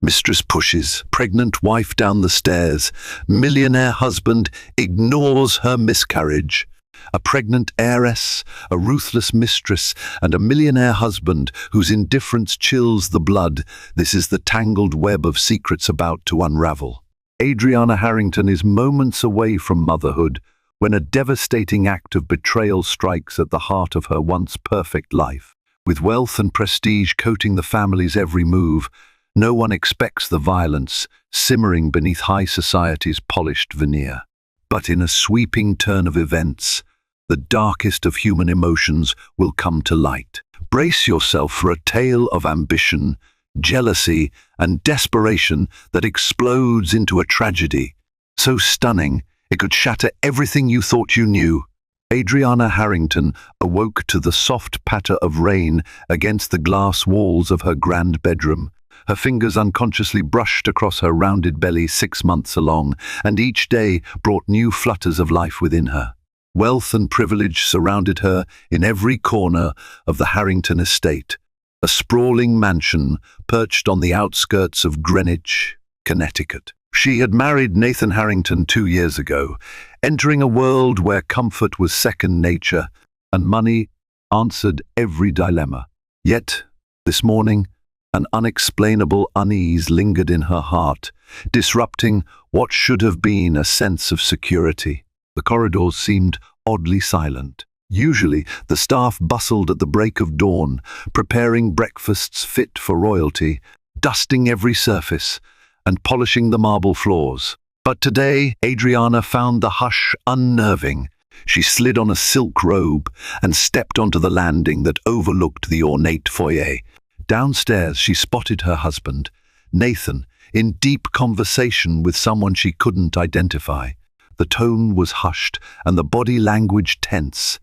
Mistress pushes pregnant wife down the stairs. Millionaire husband ignores her miscarriage. A pregnant heiress, a ruthless mistress, and a millionaire husband whose indifference chills the blood. This is the tangled web of secrets about to unravel. Adriana Harrington is moments away from motherhood when a devastating act of betrayal strikes at the heart of her once perfect life. With wealth and prestige coating the family's every move, no one expects the violence simmering beneath high society's polished veneer. But in a sweeping turn of events, the darkest of human emotions will come to light. Brace yourself for a tale of ambition, jealousy, and desperation that explodes into a tragedy so stunning it could shatter everything you thought you knew. Adriana Harrington awoke to the soft patter of rain against the glass walls of her grand bedroom. Her fingers unconsciously brushed across her rounded belly 6 months along, and each day brought new flutters of life within her. Wealth and privilege surrounded her in every corner of the Harrington estate, a sprawling mansion perched on the outskirts of Greenwich, Connecticut. She had married Nathan Harrington 2 years ago, entering a world where comfort was second nature and money answered every dilemma. Yet, this morning, an unexplainable unease lingered in her heart, disrupting what should have been a sense of security. The corridors seemed oddly silent. Usually, the staff bustled at the break of dawn, preparing breakfasts fit for royalty, dusting every surface, and polishing the marble floors. But today, Adriana found the hush unnerving. She slid on a silk robe and stepped onto the landing that overlooked the ornate foyer. Downstairs, she spotted her husband, Nathan, in deep conversation with someone she couldn't identify. The tone was hushed and the body language tense.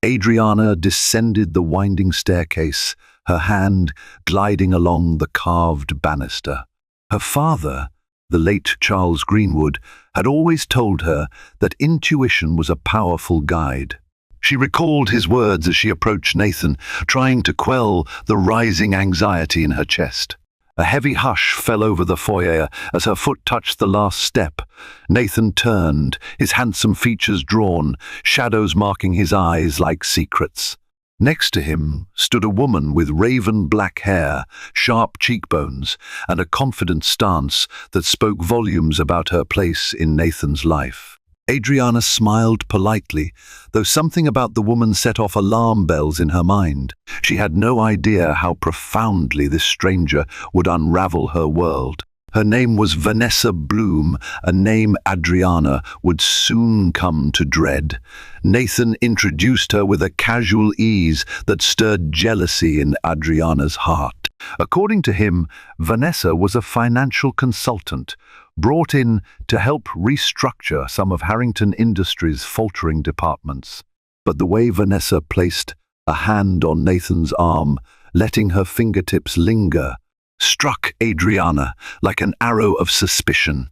Adriana descended the winding staircase, her hand gliding along the carved banister. Her father, the late Charles Greenwood, had always told her that intuition was a powerful guide. She recalled his words as she approached Nathan, trying to quell the rising anxiety in her chest. A heavy hush fell over the foyer as her foot touched the last step. Nathan turned, his handsome features drawn, shadows marking his eyes like secrets. Next to him stood a woman with raven black hair, sharp cheekbones, and a confident stance that spoke volumes about her place in Nathan's life. Adriana smiled politely, though something about the woman set off alarm bells in her mind. She had no idea how profoundly this stranger would unravel her world. Her name was Vanessa Bloom, a name Adriana would soon come to dread. Nathan introduced her with a casual ease that stirred jealousy in Adriana's heart. According to him, Vanessa was a financial consultant, brought in to help restructure some of Harrington Industries' faltering departments. But the way Vanessa placed a hand on Nathan's arm, letting her fingertips linger, struck Adriana like an arrow of suspicion.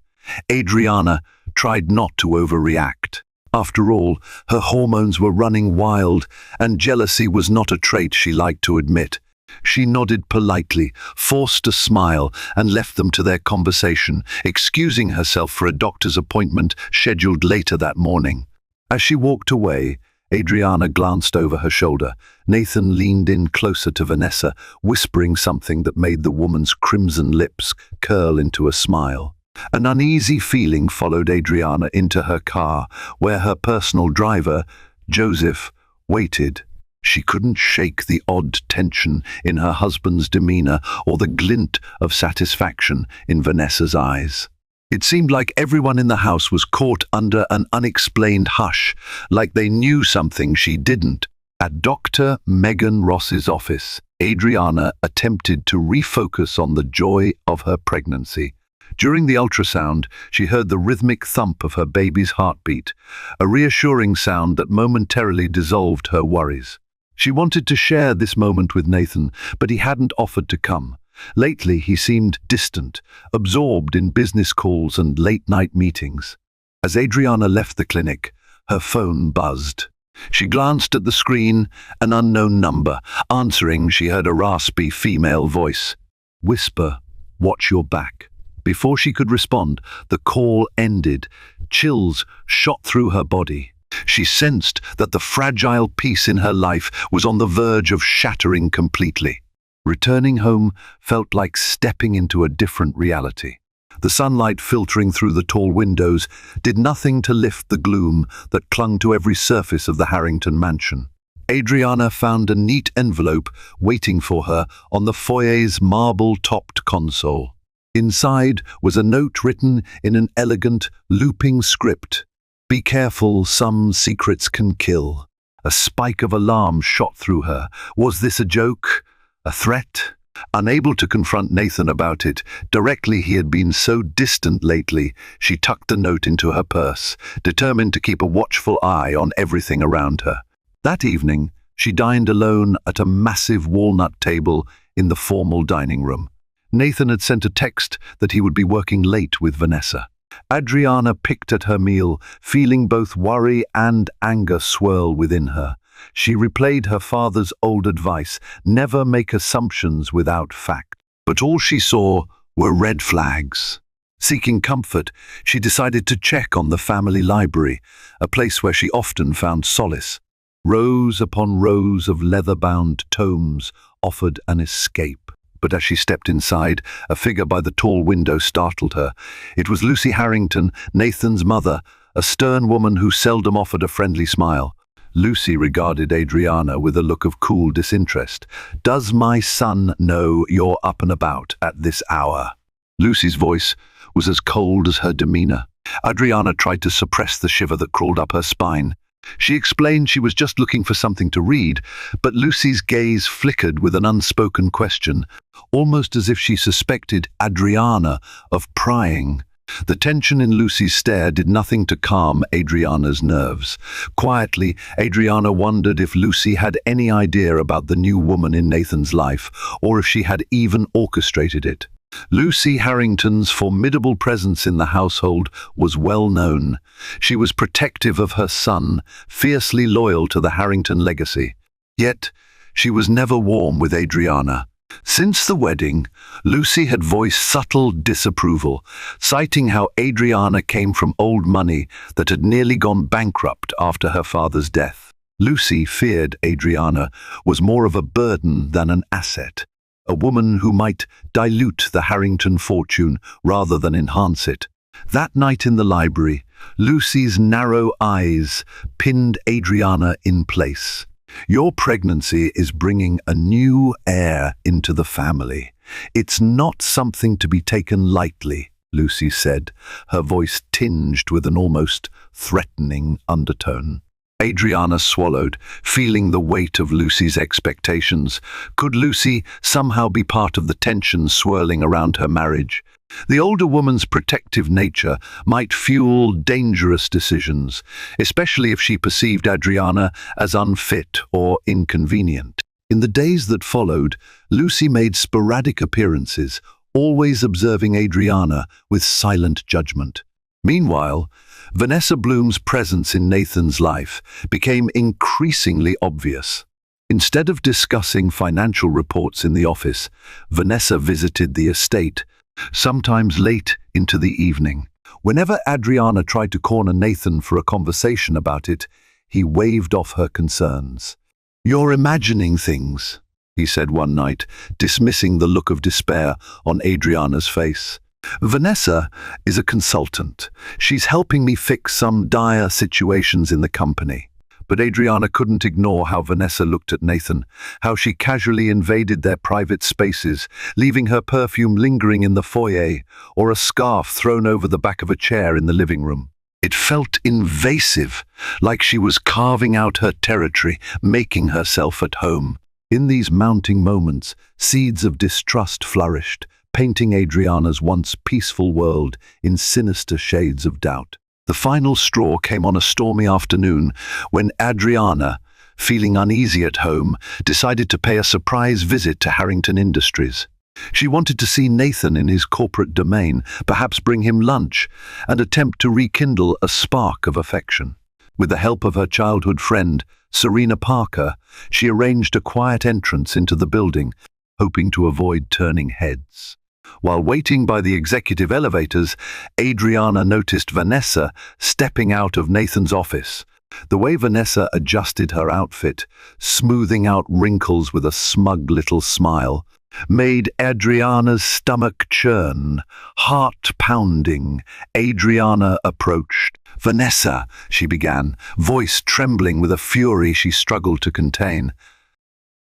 Adriana tried not to overreact. After all, her hormones were running wild, and jealousy was not a trait she liked to admit. She nodded politely, forced a smile, and left them to their conversation, excusing herself for a doctor's appointment scheduled later that morning. As she walked away, Adriana glanced over her shoulder. Nathan leaned in closer to Vanessa, whispering something that made the woman's crimson lips curl into a smile. An uneasy feeling followed Adriana into her car, where her personal driver, Joseph, waited. She couldn't shake the odd tension in her husband's demeanor or the glint of satisfaction in Vanessa's eyes. It seemed like everyone in the house was caught under an unexplained hush, like they knew something she didn't. At Dr. Megan Ross's office, Adriana attempted to refocus on the joy of her pregnancy. During the ultrasound, she heard the rhythmic thump of her baby's heartbeat, a reassuring sound that momentarily dissolved her worries. She wanted to share this moment with Nathan, but he hadn't offered to come. Lately, he seemed distant, absorbed in business calls and late-night meetings. As Adriana left the clinic, her phone buzzed. She glanced at the screen, an unknown number. Answering, she heard a raspy female voice. "Whisper, Watch your back." Before she could respond, the call ended. Chills shot through her body. She sensed that the fragile peace in her life was on the verge of shattering completely. Returning home felt like stepping into a different reality. The sunlight filtering through the tall windows did nothing to lift the gloom that clung to every surface of the Harrington mansion. Adriana found a neat envelope waiting for her on the foyer's marble-topped console. Inside was a note written in an elegant, looping script. "Be careful, some secrets can kill." A spike of alarm shot through her. Was this a joke? A threat? Unable to confront Nathan about it, directly he had been so distant lately, she tucked the note into her purse, determined to keep a watchful eye on everything around her. That evening, she dined alone at a massive walnut table in the formal dining room. Nathan had sent a text that he would be working late with Vanessa. Adriana picked at her meal, feeling both worry and anger swirl within her. She replayed her father's old advice, never make assumptions without fact. But all she saw were red flags. Seeking comfort, she decided to check on the family library, a place where she often found solace. Rows upon rows of leather-bound tomes offered an escape. But as she stepped inside, a figure by the tall window startled her. It was Lucy Harrington, Nathan's mother, a stern woman who seldom offered a friendly smile. Lucy regarded Adriana with a look of cool disinterest. "Does my son know you're up and about at this hour?" Lucy's voice was as cold as her demeanor. Adriana tried to suppress the shiver that crawled up her spine. She explained she was just looking for something to read, but Lucy's gaze flickered with an unspoken question, almost as if she suspected Adriana of prying. The tension in Lucy's stare did nothing to calm Adriana's nerves. Quietly, Adriana wondered if Lucy had any idea about the new woman in Nathan's life, or if she had even orchestrated it. Lucy Harrington's formidable presence in the household was well known. She was protective of her son, fiercely loyal to the Harrington legacy. Yet, she was never warm with Adriana. Since the wedding, Lucy had voiced subtle disapproval, citing how Adriana came from old money that had nearly gone bankrupt after her father's death. Lucy feared Adriana was more of a burden than an asset, a woman who might dilute the Harrington fortune rather than enhance it. That night in the library, Lucy's narrow eyes pinned Adriana in place. "Your pregnancy is bringing a new heir into the family. It's not something to be taken lightly," Lucy said, her voice tinged with an almost threatening undertone. Adriana swallowed, feeling the weight of Lucy's expectations. Could Lucy somehow be part of the tension swirling around her marriage? The older woman's protective nature might fuel dangerous decisions, especially if she perceived Adriana as unfit or inconvenient. In the days that followed, Lucy made sporadic appearances, always observing Adriana with silent judgment. Meanwhile, Vanessa Bloom's presence in Nathan's life became increasingly obvious. Instead of discussing financial reports in the office, Vanessa visited the estate, sometimes late into the evening. Whenever Adriana tried to corner Nathan for a conversation about it, he waved off her concerns. "You're imagining things," he said one night, dismissing the look of despair on Adriana's face. "Vanessa is a consultant. She's helping me fix some dire situations in the company." But Adriana couldn't ignore how Vanessa looked at Nathan, how she casually invaded their private spaces, leaving her perfume lingering in the foyer or a scarf thrown over the back of a chair in the living room. It felt invasive, like she was carving out her territory, making herself at home. In these mounting moments, seeds of distrust flourished, painting Adriana's once peaceful world in sinister shades of doubt. The final straw came on a stormy afternoon when Adriana, feeling uneasy at home, decided to pay a surprise visit to Harrington Industries. She wanted to see Nathan in his corporate domain, perhaps bring him lunch, and attempt to rekindle a spark of affection. With the help of her childhood friend, Serena Parker, she arranged a quiet entrance into the building, hoping to avoid turning heads. While waiting by the executive elevators, Adriana noticed Vanessa stepping out of Nathan's office. The way Vanessa adjusted her outfit, smoothing out wrinkles with a smug little smile, made Adriana's stomach churn, heart pounding. Adriana approached. "Vanessa," she began, voice trembling with a fury she struggled to contain.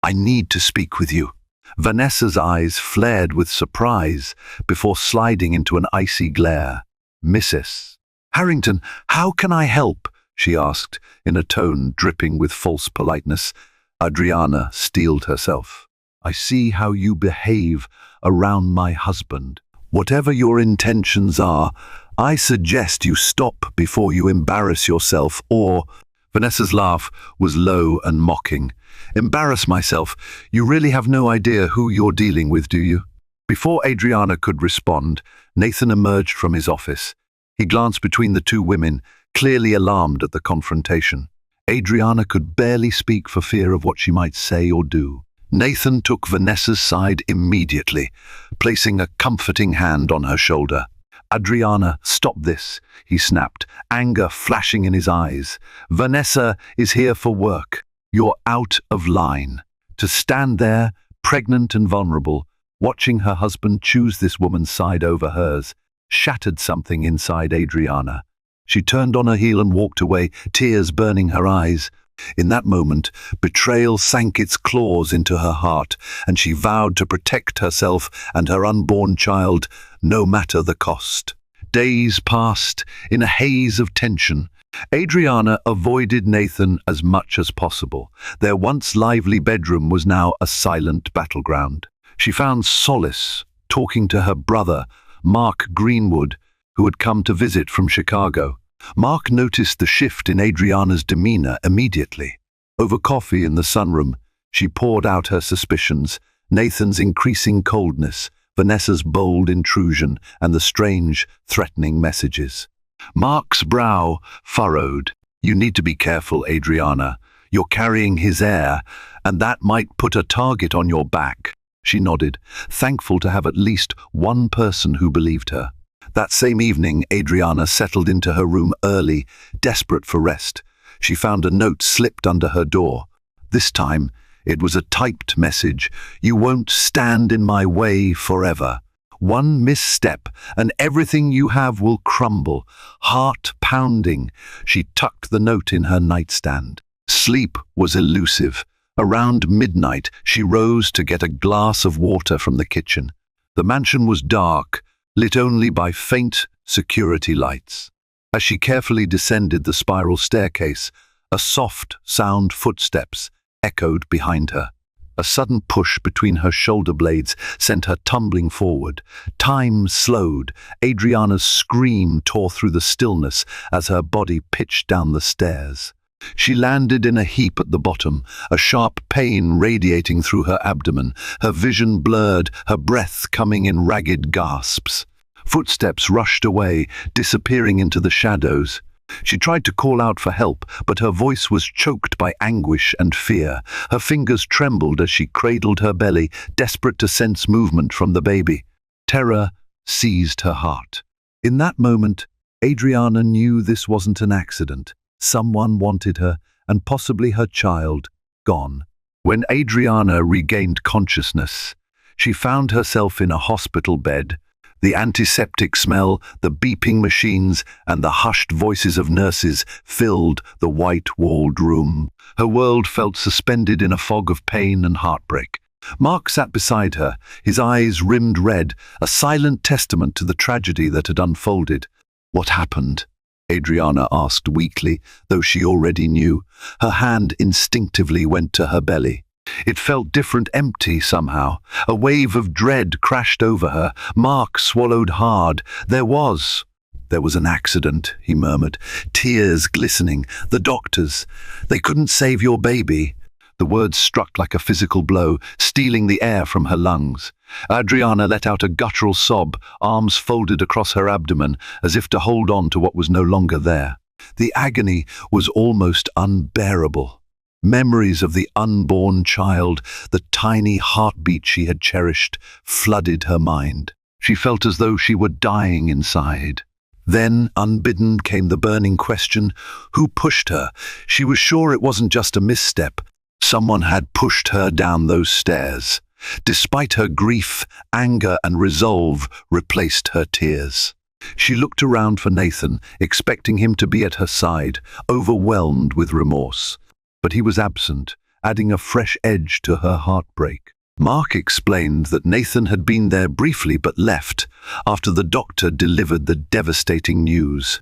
"I need to speak with you." Vanessa's eyes flared with surprise before sliding into an icy glare. "Mrs. Harrington, how can I help?" she asked, in a tone dripping with false politeness. Adriana steeled herself. "I see how you behave around my husband. Whatever your intentions are, I suggest you stop before you embarrass yourself or—" Vanessa's laugh was low and mocking. "Embarrass myself? You really have no idea who you're dealing with, do you?" Before Adriana could respond, Nathan emerged from his office. He glanced between the two women, clearly alarmed at the confrontation. Adriana could barely speak for fear of what she might say or do. Nathan took Vanessa's side immediately, placing a comforting hand on her shoulder. "Adriana, stop this," he snapped, anger flashing in his eyes. "Vanessa is here for work. You're out of line. To stand there, pregnant and vulnerable, watching her husband choose this woman's side over hers, shattered something inside Adriana. She turned on her heel and walked away, tears burning her eyes. In that moment, betrayal sank its claws into her heart, and she vowed to protect herself and her unborn child, no matter the cost. Days passed in a haze of tension. Adriana avoided Nathan as much as possible. Their once lively bedroom was now a silent battleground. She found solace talking to her brother, Mark Greenwood, who had come to visit from Chicago. Mark noticed the shift in Adriana's demeanor immediately. Over coffee in the sunroom, she poured out her suspicions, Nathan's increasing coldness, Vanessa's bold intrusion, and the strange, threatening messages. Mark's brow furrowed. "You need to be careful, Adriana. You're carrying his heir, and that might put a target on your back." She nodded, thankful to have at least one person who believed her. That same evening, Adriana settled into her room early, desperate for rest. She found a note slipped under her door. This time, it was a typed message. "You won't stand in my way forever. One misstep, and everything you have will crumble." Heart pounding, she tucked the note in her nightstand. Sleep was elusive. Around midnight, she rose to get a glass of water from the kitchen. The mansion was dark, lit only by faint security lights. As she carefully descended the spiral staircase, a soft sound footsteps echoed behind her. A sudden push between her shoulder blades sent her tumbling forward. Time slowed. Adriana's scream tore through the stillness as her body pitched down the stairs. She landed in a heap at the bottom, a sharp pain radiating through her abdomen, her vision blurred, her breath coming in ragged gasps. Footsteps rushed away, disappearing into the shadows. She tried to call out for help, but her voice was choked by anguish and fear. Her fingers trembled as she cradled her belly, desperate to sense movement from the baby. Terror seized her heart. In that moment, Adriana knew this wasn't an accident. Someone wanted her, and possibly her child, gone. When Adriana regained consciousness, she found herself in a hospital bed. The antiseptic smell, the beeping machines, and the hushed voices of nurses filled the white-walled room. Her world felt suspended in a fog of pain and heartbreak. Mark sat beside her, his eyes rimmed red, a silent testament to the tragedy that had unfolded. "What happened?" Adriana asked weakly, though she already knew. Her hand instinctively went to her belly. It felt different, empty somehow. A wave of dread crashed over her. Mark swallowed hard. There was an accident," he murmured, tears glistening. "The doctors, they couldn't save your baby." The words struck like a physical blow, stealing the air from her lungs. Adriana let out a guttural sob, arms folded across her abdomen, as if to hold on to what was no longer there. The agony was almost unbearable. Memories of the unborn child, the tiny heartbeat she had cherished, flooded her mind. She felt as though she were dying inside. Then, unbidden, came the burning question, who pushed her? She was sure it wasn't just a misstep. Someone had pushed her down those stairs. Despite her grief, anger and resolve replaced her tears. She looked around for Nathan, expecting him to be at her side, overwhelmed with remorse. But he was absent, adding a fresh edge to her heartbreak. Mark explained that Nathan had been there briefly but left after the doctor delivered the devastating news.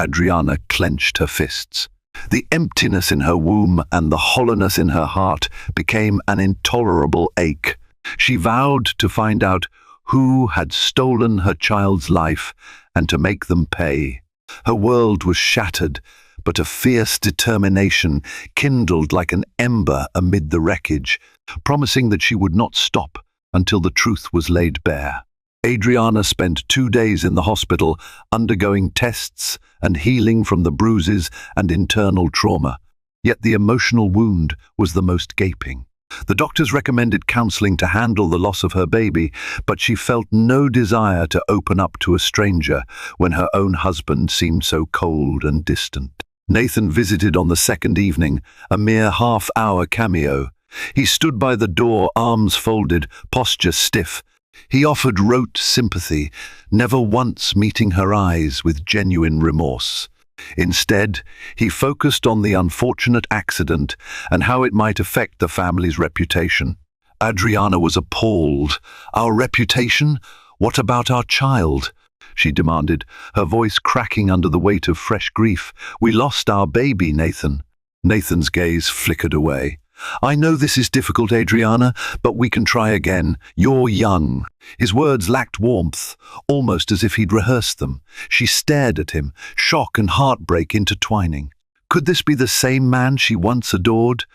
Adriana clenched her fists. The emptiness in her womb and the hollowness in her heart became an intolerable ache. She vowed to find out who had stolen her child's life and to make them pay. Her world was shattered, but a fierce determination kindled like an ember amid the wreckage, promising that she would not stop until the truth was laid bare. Adriana spent 2 days in the hospital, undergoing tests and healing from the bruises and internal trauma. Yet the emotional wound was the most gaping. The doctors recommended counseling to handle the loss of her baby, but she felt no desire to open up to a stranger when her own husband seemed so cold and distant. Nathan visited on the second evening, a mere half-hour cameo. He stood by the door, arms folded, posture stiff. He offered rote sympathy, never once meeting her eyes with genuine remorse. Instead, he focused on the unfortunate accident and how it might affect the family's reputation. Adriana was appalled. "Our reputation? What about our child?" she demanded, her voice cracking under the weight of fresh grief. "We lost our baby, Nathan." Nathan's gaze flickered away. "I know this is difficult, Adriana, but we can try again. You're young." His words lacked warmth, almost as if he'd rehearsed them. She stared at him, shock and heartbreak intertwining. Could this be the same man she once adored?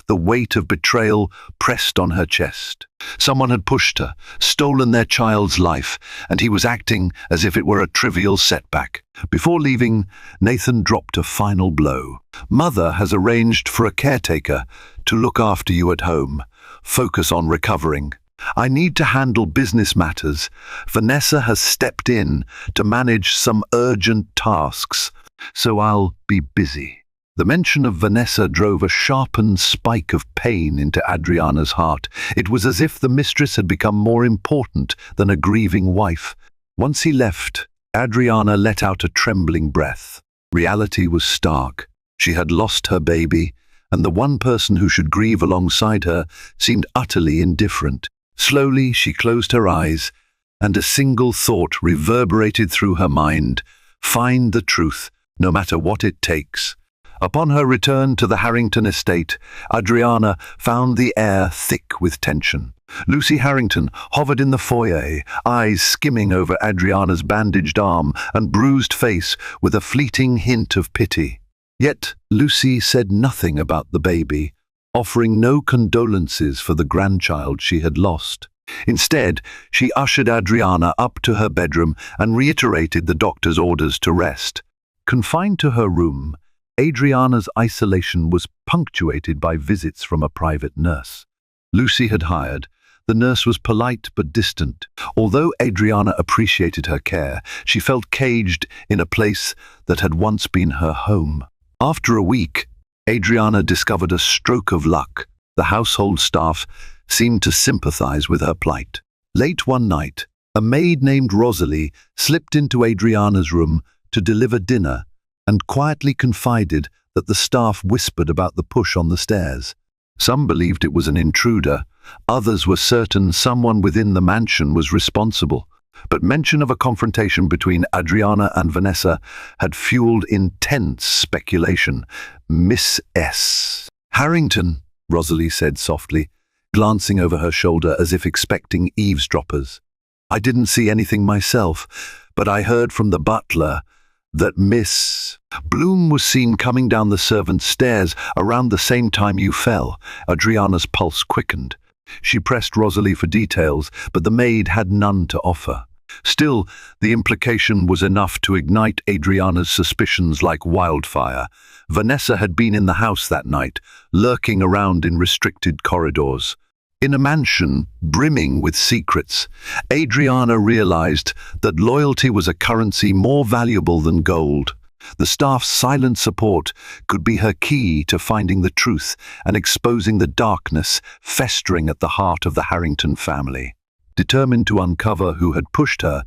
The weight of betrayal pressed on her chest. Someone had pushed her, stolen their child's life, and he was acting as if it were a trivial setback. Before leaving, Nathan dropped a final blow. "Mother has arranged for a caretaker to look after you at home. Focus on recovering. I need to handle business matters. Vanessa has stepped in to manage some urgent tasks, so I'll be busy." The mention of Vanessa drove a sharpened spike of pain into Adriana's heart. It was as if the mistress had become more important than a grieving wife. Once he left, Adriana let out a trembling breath. Reality was stark. She had lost her baby, and the one person who should grieve alongside her seemed utterly indifferent. Slowly she closed her eyes, and a single thought reverberated through her mind: find the truth, no matter what it takes. Upon her return to the Harrington estate, Adriana found the air thick with tension. Lucy Harrington hovered in the foyer, eyes skimming over Adriana's bandaged arm and bruised face with a fleeting hint of pity. Yet Lucy said nothing about the baby, offering no condolences for the grandchild she had lost. Instead, she ushered Adriana up to her bedroom and reiterated the doctor's orders to rest. Confined to her room, Adriana's isolation was punctuated by visits from a private nurse. Lucy had hired. The nurse was polite but distant. Although Adriana appreciated her care, she felt caged in a place that had once been her home. After a week, Adriana discovered a stroke of luck. The household staff seemed to sympathize with her plight. Late one night, a maid named Rosalie slipped into Adriana's room to deliver dinner and quietly confided that the staff whispered about the push on the stairs. Some believed it was an intruder. Others were certain someone within the mansion was responsible. But mention of a confrontation between Adriana and Vanessa had fueled intense speculation. "Miss S. Harrington," Rosalie said softly, glancing over her shoulder as if expecting eavesdroppers. "I didn't see anything myself, but I heard from the butler that Miss Bloom was seen coming down the servants' stairs around the same time you fell." Adriana's pulse quickened. She pressed Rosalie for details, but the maid had none to offer. Still, the implication was enough to ignite Adriana's suspicions like wildfire. Vanessa had been in the house that night, lurking around in restricted corridors. In a mansion brimming with secrets, Adriana realized that loyalty was a currency more valuable than gold. The staff's silent support could be her key to finding the truth and exposing the darkness festering at the heart of the Harrington family. Determined to uncover who had pushed her,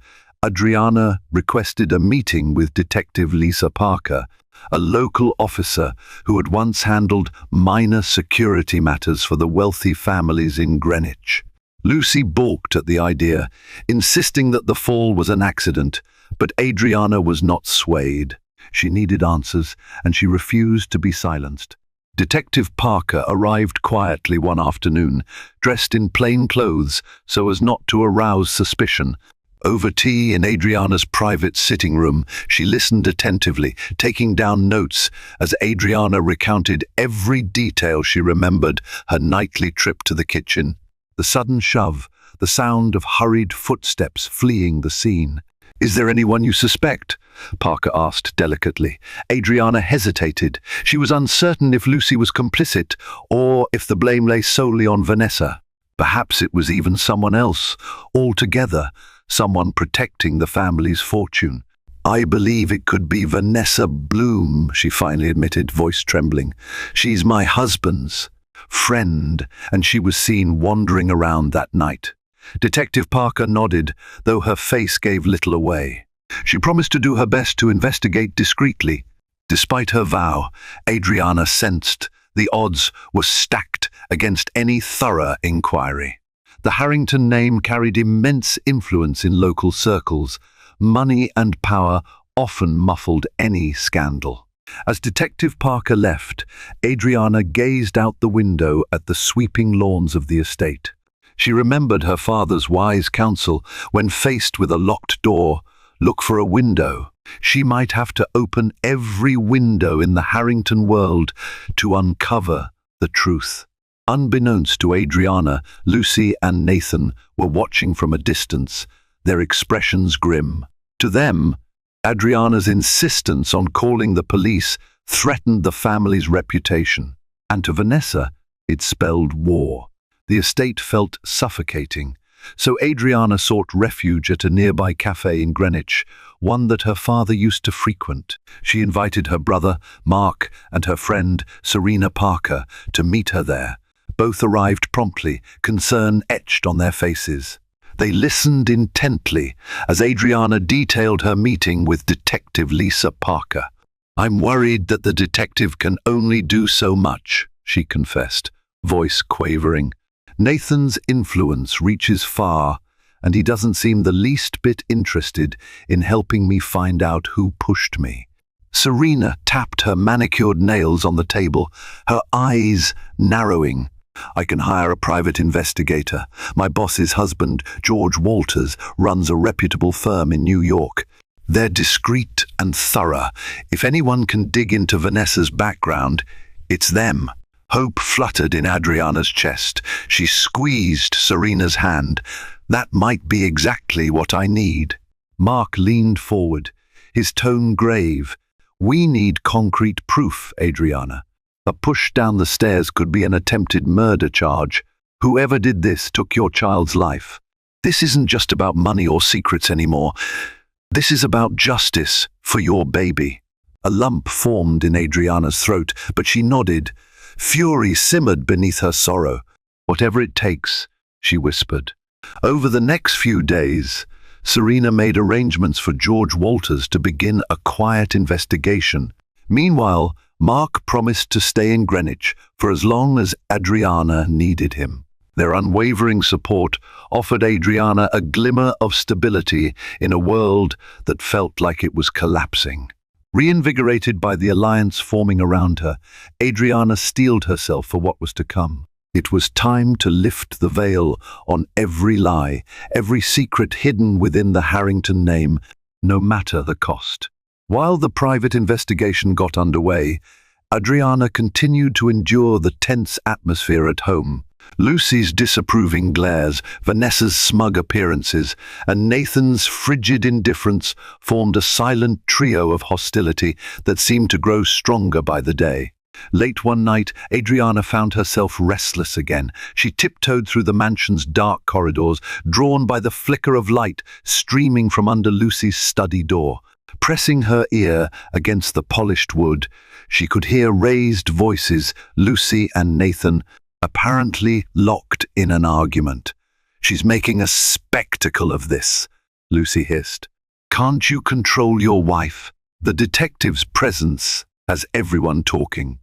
Adriana requested a meeting with Detective Lisa Parker, a local officer who had once handled minor security matters for the wealthy families in Greenwich. Lucy balked at the idea, insisting that the fall was an accident, but Adriana was not swayed. She needed answers, and she refused to be silenced. Detective Parker arrived quietly one afternoon, dressed in plain clothes so as not to arouse suspicion. Over tea in Adriana's private sitting room, she listened attentively, taking down notes as Adriana recounted every detail she remembered her nightly trip to the kitchen. The sudden shove, the sound of hurried footsteps fleeing the scene. "Is there anyone you suspect?" Parker asked delicately. Adriana hesitated. She was uncertain if Lucy was complicit or if the blame lay solely on Vanessa. Perhaps it was even someone else altogether, someone protecting the family's fortune. "I believe it could be Vanessa Bloom," she finally admitted, voice trembling. "She's my husband's friend, and she was seen wandering around that night." Detective Parker nodded, though her face gave little away. She promised to do her best to investigate discreetly. Despite her vow, Adriana sensed the odds were stacked against any thorough inquiry. The Harrington name carried immense influence in local circles. Money and power often muffled any scandal. As Detective Parker left, Adriana gazed out the window at the sweeping lawns of the estate. She remembered her father's wise counsel when faced with a locked door, look for a window. She might have to open every window in the Harrington world to uncover the truth. Unbeknownst to Adriana, Lucy and Nathan were watching from a distance, their expressions grim. To them, Adriana's insistence on calling the police threatened the family's reputation. And to Vanessa, it spelled war. The estate felt suffocating, so Adriana sought refuge at a nearby cafe in Greenwich, one that her father used to frequent. She invited her brother, Mark, and her friend, Serena Parker, to meet her there. Both arrived promptly, concern etched on their faces. They listened intently as Adriana detailed her meeting with Detective Lisa Parker. "I'm worried that the detective can only do so much," she confessed, voice quavering. "Nathan's influence reaches far, and he doesn't seem the least bit interested in helping me find out who pushed me." Serena tapped her manicured nails on the table, her eyes narrowing. "I can hire a private investigator. My boss's husband, George Walters, runs a reputable firm in New York. They're discreet and thorough. If anyone can dig into Vanessa's background, it's them." Hope fluttered in Adriana's chest. She squeezed Serena's hand. "That might be exactly what I need." Mark leaned forward, his tone grave. "We need concrete proof, Adriana. A push down the stairs could be an attempted murder charge. Whoever did this took your child's life. This isn't just about money or secrets anymore. This is about justice for your baby." A lump formed in Adriana's throat, but she nodded. Fury simmered beneath her sorrow. "Whatever it takes," she whispered. Over the next few days, Serena made arrangements for George Walters to begin a quiet investigation. Meanwhile, Mark promised to stay in Greenwich for as long as Adriana needed him. Their unwavering support offered Adriana a glimmer of stability in a world that felt like it was collapsing. Reinvigorated by the alliance forming around her, Adriana steeled herself for what was to come. It was time to lift the veil on every lie, every secret hidden within the Harrington name, no matter the cost. While the private investigation got underway, Adriana continued to endure the tense atmosphere at home. Lucy's disapproving glares, Vanessa's smug appearances, and Nathan's frigid indifference formed a silent trio of hostility that seemed to grow stronger by the day. Late one night, Adriana found herself restless again. She tiptoed through the mansion's dark corridors, drawn by the flicker of light streaming from under Lucy's study door. Pressing her ear against the polished wood, she could hear raised voices, Lucy and Nathan, apparently locked in an argument. "She's making a spectacle of this," Lucy hissed. "Can't you control your wife?" The detective's presence has everyone talking.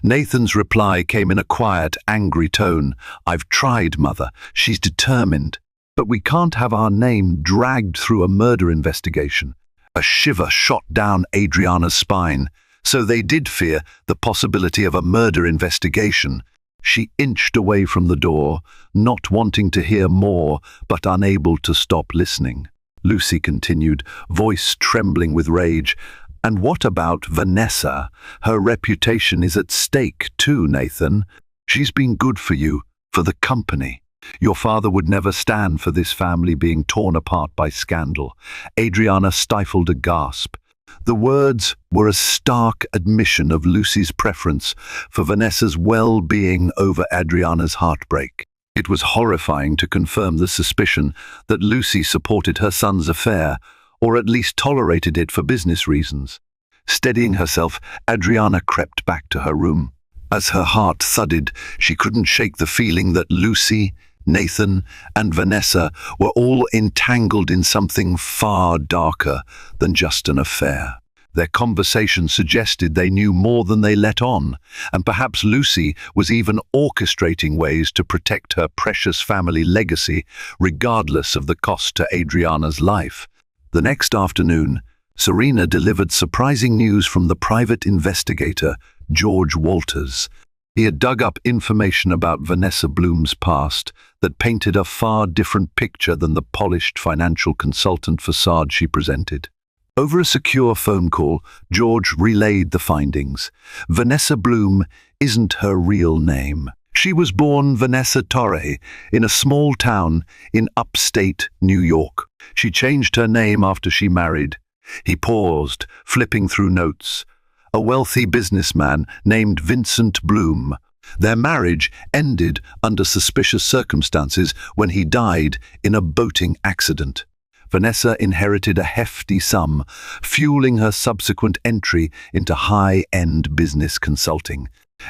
Nathan's reply came in a quiet, angry tone. "I've tried, Mother. She's determined. But we can't have our name dragged through a murder investigation." A shiver shot down Adriana's spine. So they did fear the possibility of a murder investigation. She inched away from the door, not wanting to hear more, but unable to stop listening. Lucy continued, voice trembling with rage. "And what about Vanessa? Her reputation is at stake too, Nathan. She's been good for you, for the company. Your father would never stand for this family being torn apart by scandal." Adriana stifled a gasp. The words were a stark admission of Lucy's preference for Vanessa's well-being over Adriana's heartbreak. It was horrifying to confirm the suspicion that Lucy supported her son's affair, or at least tolerated it for business reasons. Steadying herself, Adriana crept back to her room. As her heart thudded, she couldn't shake the feeling that Lucy, Nathan, and Vanessa were all entangled in something far darker than just an affair. Their conversation suggested they knew more than they let on, and perhaps Lucy was even orchestrating ways to protect her precious family legacy, regardless of the cost to Adriana's life. The next afternoon, Serena delivered surprising news from the private investigator, George Walters. He had dug up information about Vanessa Bloom's past that painted a far different picture than the polished financial consultant facade she presented. Over a secure phone call, George relayed the findings. Vanessa Bloom isn't her real name. She was born Vanessa Torre in a small town in upstate New York. She changed her name after she married. He paused, flipping through notes. A wealthy businessman named Vincent Bloom. Their marriage ended under suspicious circumstances when he died in a boating accident. Vanessa inherited a hefty sum, fueling her subsequent entry into high-end business consulting.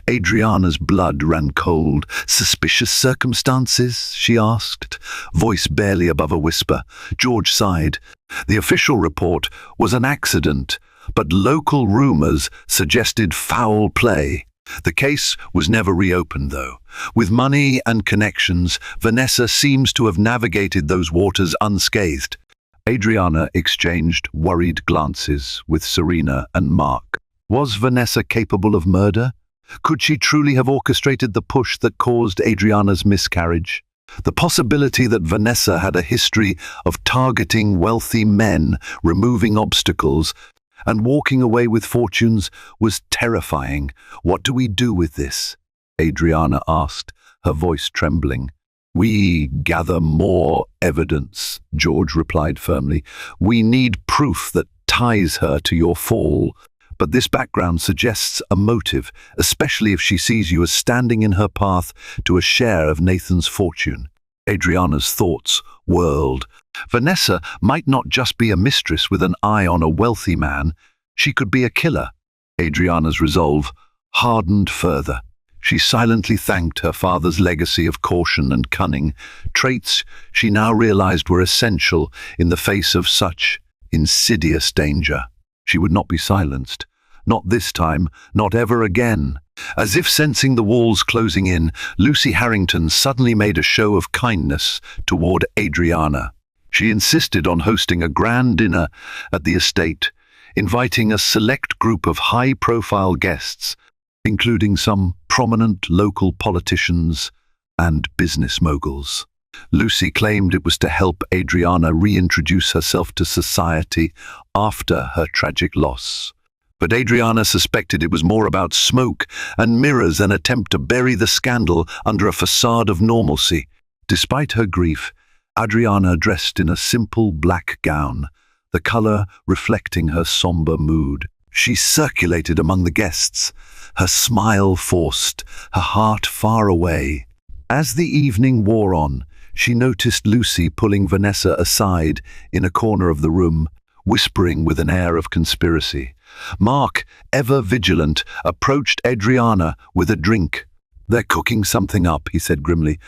Adriana's blood ran cold. "Suspicious circumstances?" she asked, voice barely above a whisper. George sighed. The official report was an accident, but local rumors suggested foul play. The case was never reopened, though. With money and connections, Vanessa seems to have navigated those waters unscathed. Adriana exchanged worried glances with Serena and Mark. Was Vanessa capable of murder? Could she truly have orchestrated the push that caused Adriana's miscarriage? The possibility that Vanessa had a history of targeting wealthy men, removing obstacles, and walking away with fortunes was terrifying. "What do we do with this?" Adriana asked, her voice trembling. "We gather more evidence," George replied firmly. "We need proof that ties her to your fall. But this background suggests a motive, especially if she sees you as standing in her path to a share of Nathan's fortune." Adriana's thoughts whirled. Vanessa might not just be a mistress with an eye on a wealthy man. She could be a killer. Adriana's resolve hardened further. She silently thanked her father's legacy of caution and cunning, traits she now realized were essential in the face of such insidious danger. She would not be silenced. Not this time, not ever again. As if sensing the walls closing in, Lucy Harrington suddenly made a show of kindness toward Adriana. She insisted on hosting a grand dinner at the estate, inviting a select group of high-profile guests, including some prominent local politicians and business moguls. Lucy claimed it was to help Adriana reintroduce herself to society after her tragic loss. But Adriana suspected it was more about smoke and mirrors, an attempt to bury the scandal under a facade of normalcy. Despite her grief, Adriana dressed in a simple black gown, the color reflecting her somber mood. She circulated among the guests, her smile forced, her heart far away. As the evening wore on, she noticed Lucy pulling Vanessa aside in a corner of the room, whispering with an air of conspiracy. Mark, ever vigilant, approached Adriana with a drink. "They're cooking something up," he said grimly.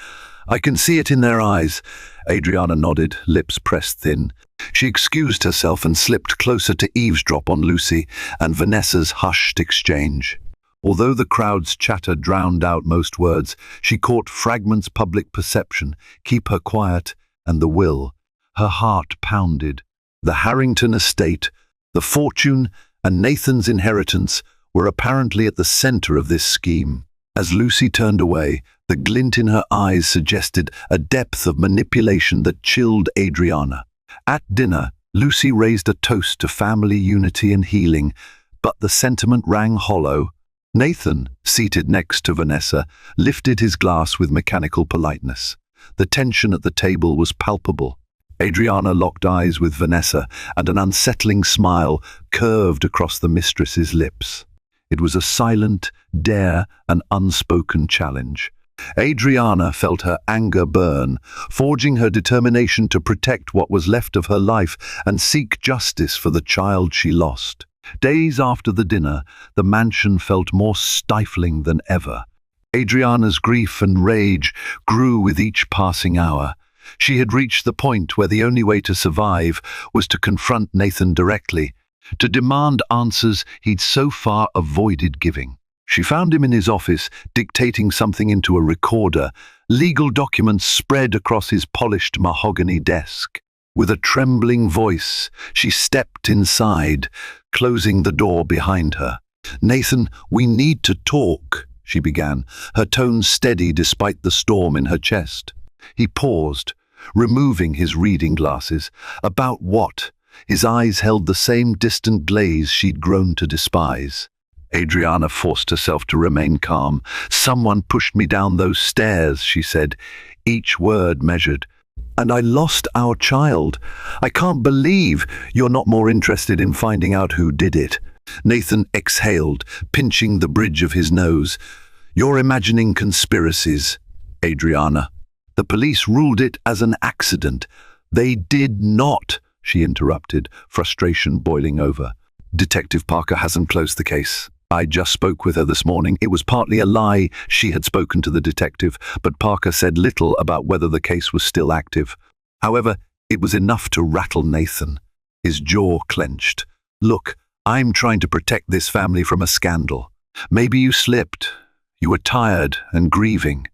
"I can see it in their eyes." Adriana nodded, lips pressed thin. She excused herself and slipped closer to eavesdrop on Lucy and Vanessa's hushed exchange. Although the crowd's chatter drowned out most words, she caught fragments public perception, keep her quiet, and the will. Her heart pounded. The Harrington estate, the fortune, and Nathan's inheritance were apparently at the center of this scheme. As Lucy turned away, the glint in her eyes suggested a depth of manipulation that chilled Adriana. At dinner, Lucy raised a toast to family unity and healing, but the sentiment rang hollow. Nathan, seated next to Vanessa, lifted his glass with mechanical politeness. The tension at the table was palpable. Adriana locked eyes with Vanessa, and an unsettling smile curved across the mistress's lips. It was a silent, dare, and unspoken challenge. Adriana felt her anger burn, forging her determination to protect what was left of her life and seek justice for the child she lost. Days after the dinner, the mansion felt more stifling than ever. Adriana's grief and rage grew with each passing hour. She had reached the point where the only way to survive was to confront Nathan directly, to demand answers he'd so far avoided giving. She found him in his office, dictating something into a recorder, legal documents spread across his polished mahogany desk. With a trembling voice, she stepped inside, closing the door behind her. "Nathan, we need to talk," she began, her tone steady despite the storm in her chest. He paused, removing his reading glasses. About what? His eyes held the same distant glaze she'd grown to despise. Adriana forced herself to remain calm. "Someone pushed me down those stairs," she said, each word measured. "And I lost our child. I can't believe you're not more interested in finding out who did it." Nathan exhaled, pinching the bridge of his nose. "You're imagining conspiracies, Adriana. The police ruled it as an accident." "They did not," she interrupted, frustration boiling over. "Detective Parker hasn't closed the case. I just spoke with her this morning. It was partly a lie she had spoken to the detective, but Parker said little about whether the case was still active. However, it was enough to rattle Nathan. His jaw clenched. "Look, I'm trying to protect this family from a scandal. Maybe you slipped. You were tired and grieving."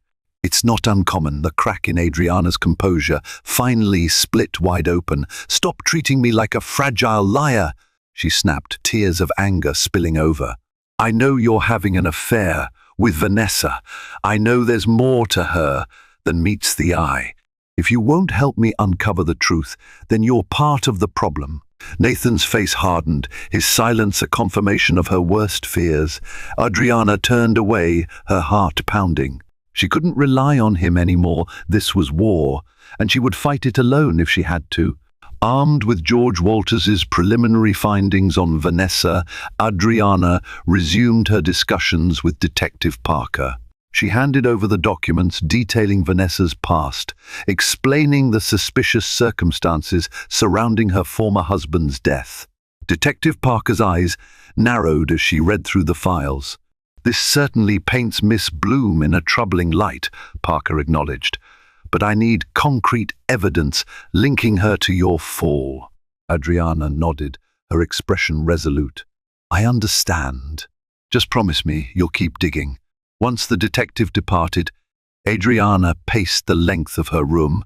It's not uncommon. The crack in Adriana's composure finally split wide open. "Stop treating me like a fragile liar," she snapped, tears of anger spilling over. "I know you're having an affair with Vanessa. I know there's more to her than meets the eye. If you won't help me uncover the truth, then you're part of the problem." Nathan's face hardened, his silence a confirmation of her worst fears. Adriana turned away, her heart pounding. She couldn't rely on him anymore. This was war, and she would fight it alone if she had to. Armed with George Walters's preliminary findings on Vanessa, Adriana resumed her discussions with Detective Parker. She handed over the documents detailing Vanessa's past, explaining the suspicious circumstances surrounding her former husband's death. Detective Parker's eyes narrowed as she read through the files. "This certainly paints Miss Bloom in a troubling light," Parker acknowledged. "But I need concrete evidence linking her to your fall." Adriana nodded, her expression resolute. "I understand. Just promise me you'll keep digging." Once the detective departed, Adriana paced the length of her room,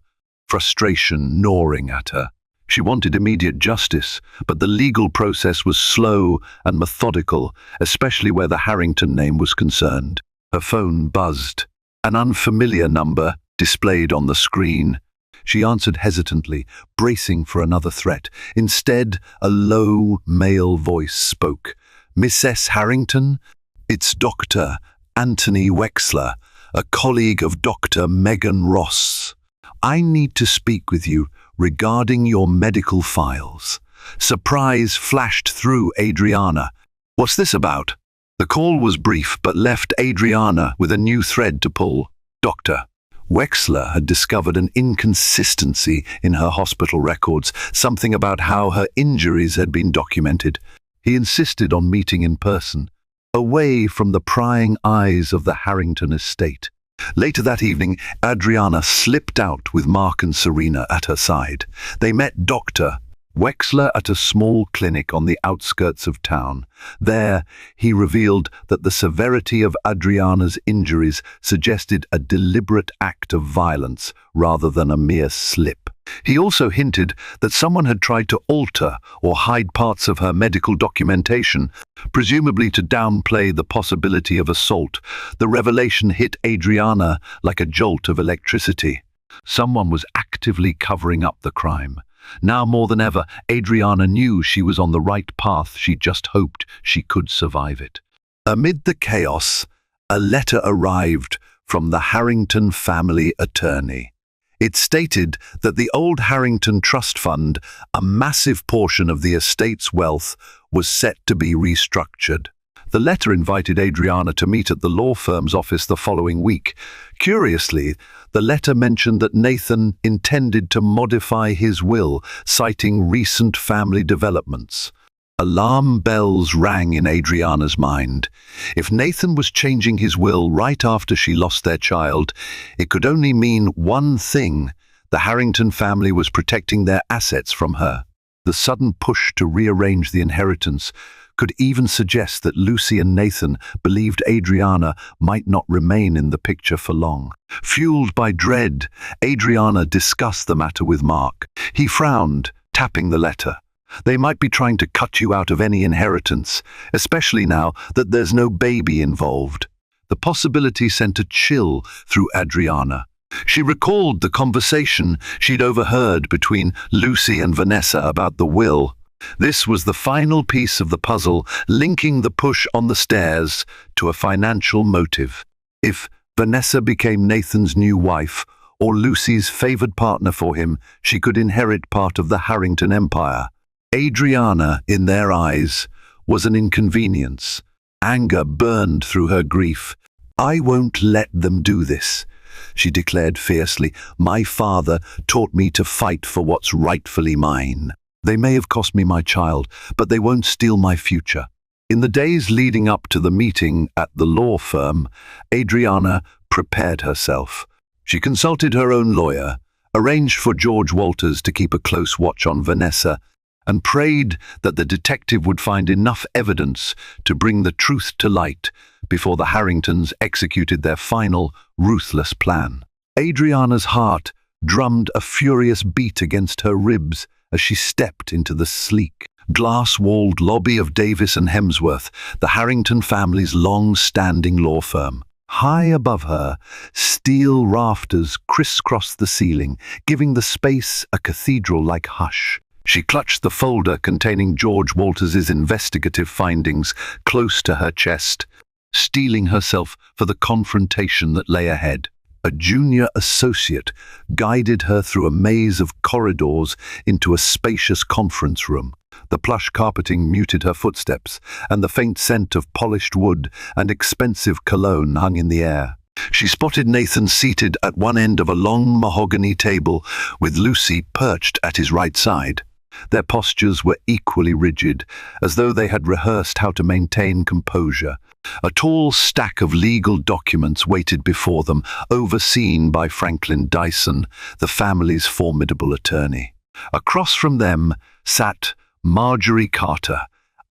frustration gnawing at her. She wanted immediate justice, but the legal process was slow and methodical, especially where the Harrington name was concerned. Her phone buzzed. An unfamiliar number displayed on the screen. She answered hesitantly, bracing for another threat. Instead, a low, male voice spoke. "Mrs. Harrington? It's Dr. Anthony Wexler, a colleague of Dr. Megan Ross. I need to speak with you regarding your medical files." Surprise flashed through Adriana. What's this about? The call was brief but left Adriana with a new thread to pull. Dr. Wexler had discovered an inconsistency in her hospital records, something about how her injuries had been documented. He insisted on meeting in person, away from the prying eyes of the Harrington estate. Later that evening, Adriana slipped out with Mark and Serena at her side. They met Dr. Wexler at a small clinic on the outskirts of town. There, he revealed that the severity of Adriana's injuries suggested a deliberate act of violence rather than a mere slip. He also hinted that someone had tried to alter or hide parts of her medical documentation, presumably to downplay the possibility of assault. The revelation hit Adriana like a jolt of electricity. Someone was actively covering up the crime. Now more than ever, Adriana knew she was on the right path. She just hoped she could survive it. Amid the chaos, a letter arrived from the Harrington family attorney. It stated that the old Harrington Trust Fund, a massive portion of the estate's wealth, was set to be restructured. The letter invited Adriana to meet at the law firm's office the following week. Curiously, the letter mentioned that Nathan intended to modify his will, citing recent family developments. Alarm bells rang in Adriana's mind. If Nathan was changing his will right after she lost their child, it could only mean one thing: the Harrington family was protecting their assets from her. The sudden push to rearrange the inheritance could even suggest that Lucy and Nathan believed Adriana might not remain in the picture for long. Fueled by dread, Adriana discussed the matter with Mark. He frowned, tapping the letter. They might be trying to cut you out of any inheritance, especially now that there's no baby involved. The possibility sent a chill through Adriana. She recalled the conversation she'd overheard between Lucy and Vanessa about the will. This was the final piece of the puzzle, linking the push on the stairs to a financial motive. If Vanessa became Nathan's new wife, or Lucy's favored partner for him, she could inherit part of the Harrington empire. Adriana, in their eyes, was an inconvenience. Anger burned through her grief. "I won't let them do this," she declared fiercely. "My father taught me to fight for what's rightfully mine. They may have cost me my child, but they won't steal my future." In the days leading up to the meeting at the law firm, Adriana prepared herself. She consulted her own lawyer, arranged for George Walters to keep a close watch on Vanessa, and prayed that the detective would find enough evidence to bring the truth to light before the Harringtons executed their final, ruthless plan. Adriana's heart drummed a furious beat against her ribs as she stepped into the sleek, glass-walled lobby of Davis and Hemsworth, the Harrington family's long-standing law firm. High above her, steel rafters crisscrossed the ceiling, giving the space a cathedral-like hush. She clutched the folder containing George Walters's investigative findings close to her chest, steeling herself for the confrontation that lay ahead. A junior associate guided her through a maze of corridors into a spacious conference room. The plush carpeting muted her footsteps, and the faint scent of polished wood and expensive cologne hung in the air. She spotted Nathan seated at one end of a long mahogany table, with Lucy perched at his right side. Their postures were equally rigid, as though they had rehearsed how to maintain composure. A tall stack of legal documents waited before them, overseen by Franklin Dyson, the family's formidable attorney. Across from them sat Marjorie Carter,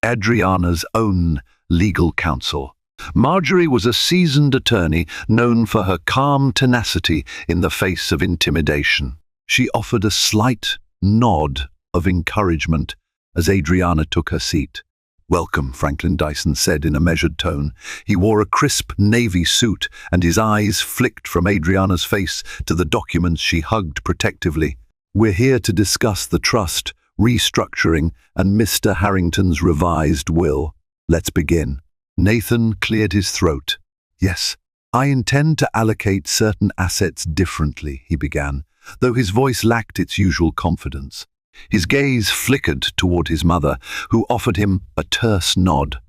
Adriana's own legal counsel. Marjorie was a seasoned attorney known for her calm tenacity in the face of intimidation. She offered a slight nod of encouragement as Adriana took her seat. "Welcome," Franklin Dyson said in a measured tone. He wore a crisp navy suit, and his eyes flicked from Adriana's face to the documents she hugged protectively. "We're here to discuss the trust, restructuring, and Mr. Harrington's revised will. Let's begin." Nathan cleared his throat. "Yes, I intend to allocate certain assets differently," he began, though his voice lacked its usual confidence. His gaze flickered toward his mother, who offered him a terse nod.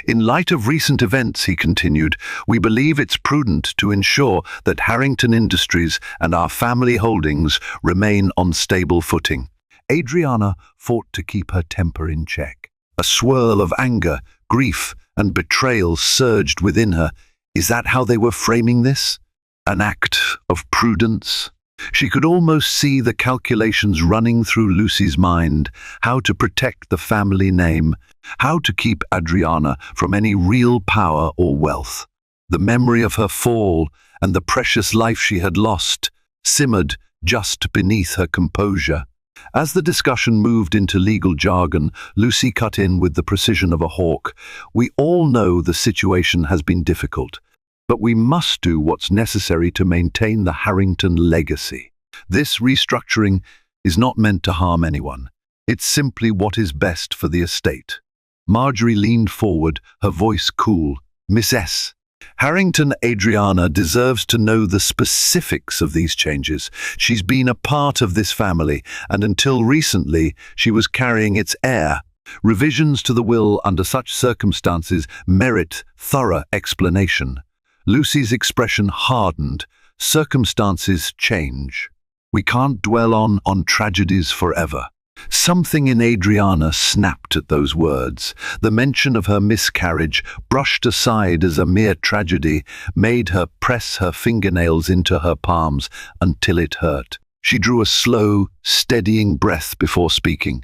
In light of recent events, he continued, we believe it's prudent to ensure that Harrington Industries and our family holdings remain on stable footing. Adriana fought to keep her temper in check. A swirl of anger, grief, and betrayal surged within her. Is that how they were framing this? An act of prudence? She could almost see the calculations running through Lucy's mind, how to protect the family name, how to keep Adriana from any real power or wealth. The memory of her fall and the precious life she had lost simmered just beneath her composure. As the discussion moved into legal jargon, Lucy cut in with the precision of a hawk. We all know the situation has been difficult, but we must do what's necessary to maintain the Harrington legacy. This restructuring is not meant to harm anyone. It's simply what is best for the estate. Marjorie leaned forward, her voice cool. Miss S. Harrington Adriana deserves to know the specifics of these changes. She's been a part of this family, and until recently, she was carrying its heir. Revisions to the will under such circumstances merit thorough explanation. Lucy's expression hardened. Circumstances change. We can't dwell on tragedies forever. Something in Adriana snapped at those words. The mention of her miscarriage, brushed aside as a mere tragedy, made her press her fingernails into her palms until it hurt. She drew a slow, steadying breath before speaking.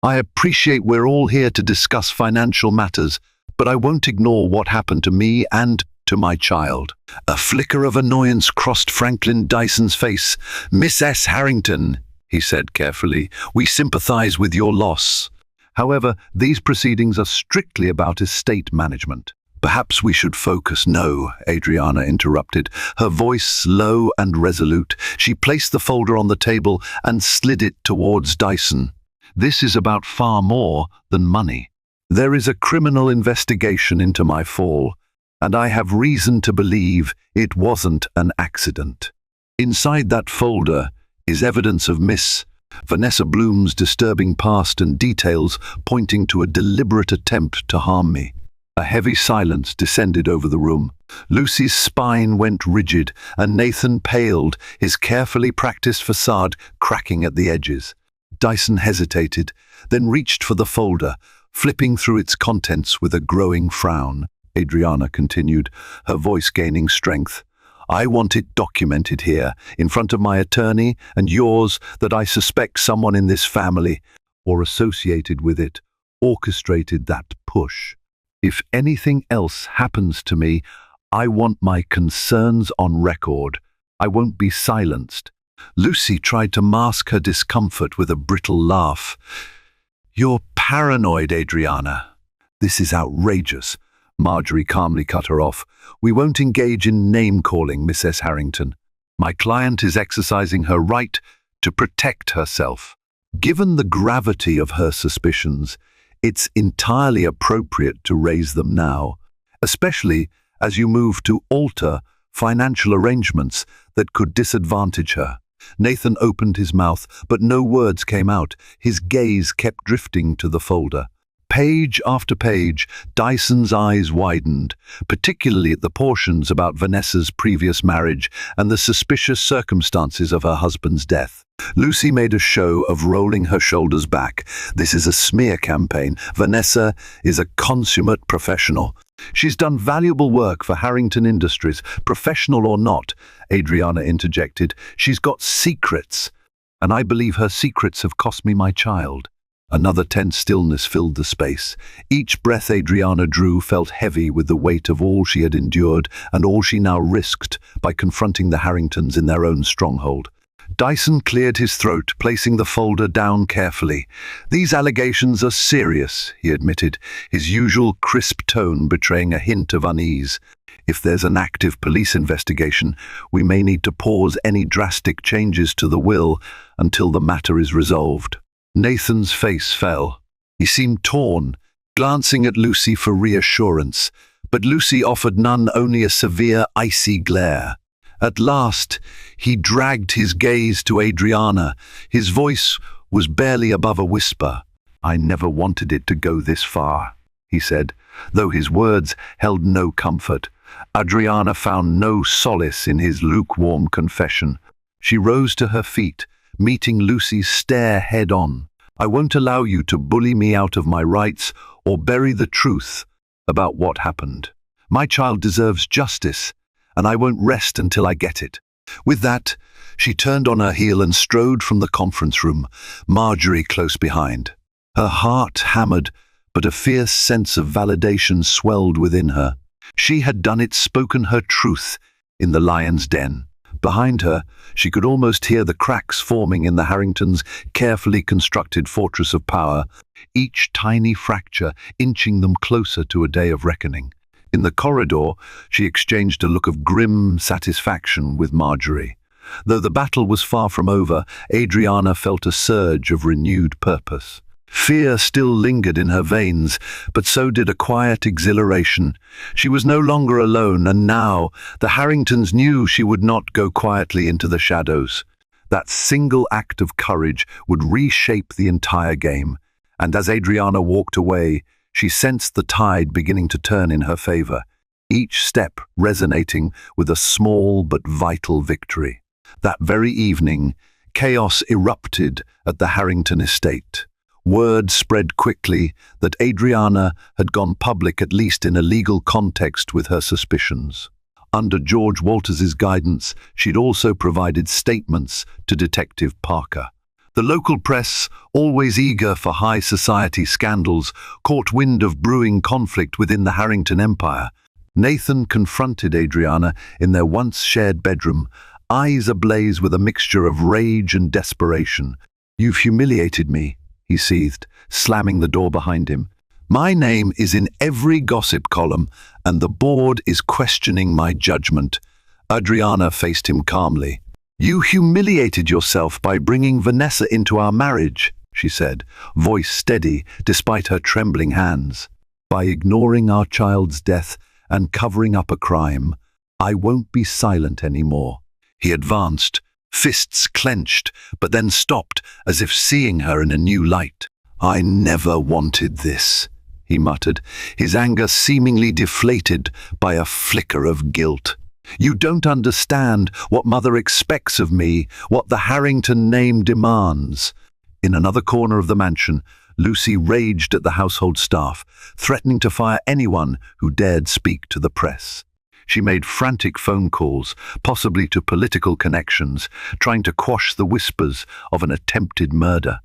I appreciate we're all here to discuss financial matters, but I won't ignore what happened to me and to my child. A flicker of annoyance crossed Franklin Dyson's face. Miss S. Harrington, he said carefully, we sympathize with your loss. However, these proceedings are strictly about estate management. Perhaps we should focus. No, Adriana interrupted, her voice low and resolute. She placed the folder on the table and slid it towards Dyson. This is about far more than money. There is a criminal investigation into my fall, and I have reason to believe it wasn't an accident. Inside that folder is evidence of Miss Vanessa Bloom's disturbing past and details pointing to a deliberate attempt to harm me. A heavy silence descended over the room. Lucy's spine went rigid, and Nathan paled, his carefully practiced facade cracking at the edges. Dyson hesitated, then reached for the folder, flipping through its contents with a growing frown. Adriana continued, her voice gaining strength. I want it documented here, in front of my attorney and yours, that I suspect someone in this family, or associated with it, orchestrated that push. If anything else happens to me, I want my concerns on record. I won't be silenced. Lucy tried to mask her discomfort with a brittle laugh. You're paranoid, Adriana. This is outrageous. Marjorie calmly cut her off. We won't engage in name-calling, Miss S. Harrington. My client is exercising her right to protect herself. Given the gravity of her suspicions, it's entirely appropriate to raise them now, especially as you move to alter financial arrangements that could disadvantage her. Nathan opened his mouth, but no words came out. His gaze kept drifting to the folder. Page after page, Dyson's eyes widened, particularly at the portions about Vanessa's previous marriage and the suspicious circumstances of her husband's death. Lucy made a show of rolling her shoulders back. This is a smear campaign. Vanessa is a consummate professional. She's done valuable work for Harrington Industries, professional or not, Adriana interjected. She's got secrets, and I believe her secrets have cost me my child. Another tense stillness filled the space. Each breath Adriana drew felt heavy with the weight of all she had endured and all she now risked by confronting the Harringtons in their own stronghold. Dyson cleared his throat, placing the folder down carefully. These allegations are serious, he admitted, his usual crisp tone betraying a hint of unease. If there's an active police investigation, we may need to pause any drastic changes to the will until the matter is resolved. Nathan's face fell. He seemed torn, glancing at Lucy for reassurance, but Lucy offered none, only a severe, icy glare. At last, he dragged his gaze to Adriana. His voice was barely above a whisper. I never wanted it to go this far. he said, though his words held no comfort. Adriana found no solace in his lukewarm confession. She rose to her feet, meeting Lucy's stare head-on. "I won't allow you to bully me out of my rights or bury the truth about what happened. My child deserves justice, and I won't rest until I get it." With that, she turned on her heel and strode from the conference room, Marjorie close behind. Her heart hammered, but a fierce sense of validation swelled within her. She had done it, spoken her truth in the lion's den. Behind her, she could almost hear the cracks forming in the Harringtons' carefully constructed fortress of power, each tiny fracture inching them closer to a day of reckoning. In the corridor, she exchanged a look of grim satisfaction with Marjorie. Though the battle was far from over, Adriana felt a surge of renewed purpose. Fear still lingered in her veins, but so did a quiet exhilaration. She was no longer alone, and now the Harringtons knew she would not go quietly into the shadows. That single act of courage would reshape the entire game, and as Adriana walked away, she sensed the tide beginning to turn in her favor, each step resonating with a small but vital victory. That very evening, chaos erupted at the Harrington estate. Word spread quickly that Adriana had gone public, at least in a legal context, with her suspicions. Under George Walters's guidance, she'd also provided statements to Detective Parker. The local press, always eager for high society scandals, caught wind of brewing conflict within the Harrington empire. Nathan confronted Adriana in their once shared bedroom, eyes ablaze with a mixture of rage and desperation. "You've humiliated me," he seethed, slamming the door behind him. "My name is in every gossip column, and the board is questioning my judgment." Adriana faced him calmly. "You humiliated yourself by bringing Vanessa into our marriage," she said, voice steady despite her trembling hands. "By ignoring our child's death and covering up a crime. I won't be silent anymore." He advanced, fists clenched, but then stopped, as if seeing her in a new light. "I never wanted this," he muttered, his anger seemingly deflated by a flicker of guilt. "You don't understand what Mother expects of me, what the Harrington name demands." In another corner of the mansion, Lucy raged at the household staff, threatening to fire anyone who dared speak to the press. She made frantic phone calls, possibly to political connections, trying to quash the whispers of an attempted murder.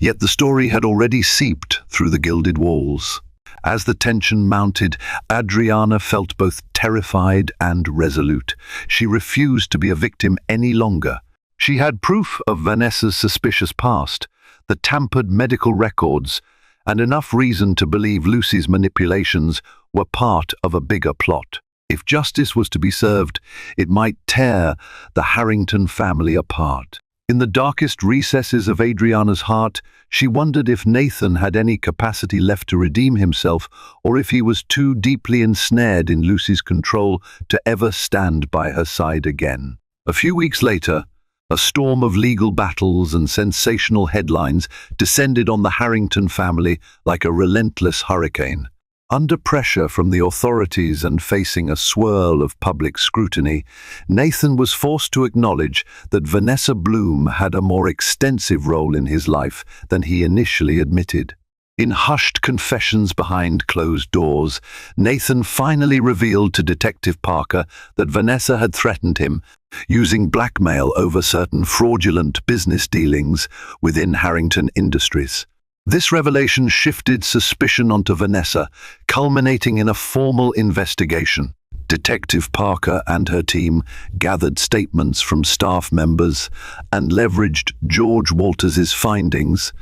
Yet the story had already seeped through the gilded walls. As the tension mounted, Adriana felt both terrified and resolute. She refused to be a victim any longer. She had proof of Vanessa's suspicious past, the tampered medical records, and enough reason to believe Lucy's manipulations were part of a bigger plot. If justice was to be served, it might tear the Harrington family apart. In the darkest recesses of Adriana's heart, she wondered if Nathan had any capacity left to redeem himself, or if he was too deeply ensnared in Lucy's control to ever stand by her side again. A few weeks later, a storm of legal battles and sensational headlines descended on the Harrington family like a relentless hurricane. Under pressure from the authorities and facing a swirl of public scrutiny, Nathan was forced to acknowledge that Vanessa Bloom had a more extensive role in his life than he initially admitted. In hushed confessions behind closed doors, Nathan finally revealed to Detective Parker that Vanessa had threatened him, using blackmail over certain fraudulent business dealings within Harrington Industries. This revelation shifted suspicion onto Vanessa, culminating in a formal investigation. Detective Parker and her team gathered statements from staff members and leveraged George Walters's findings,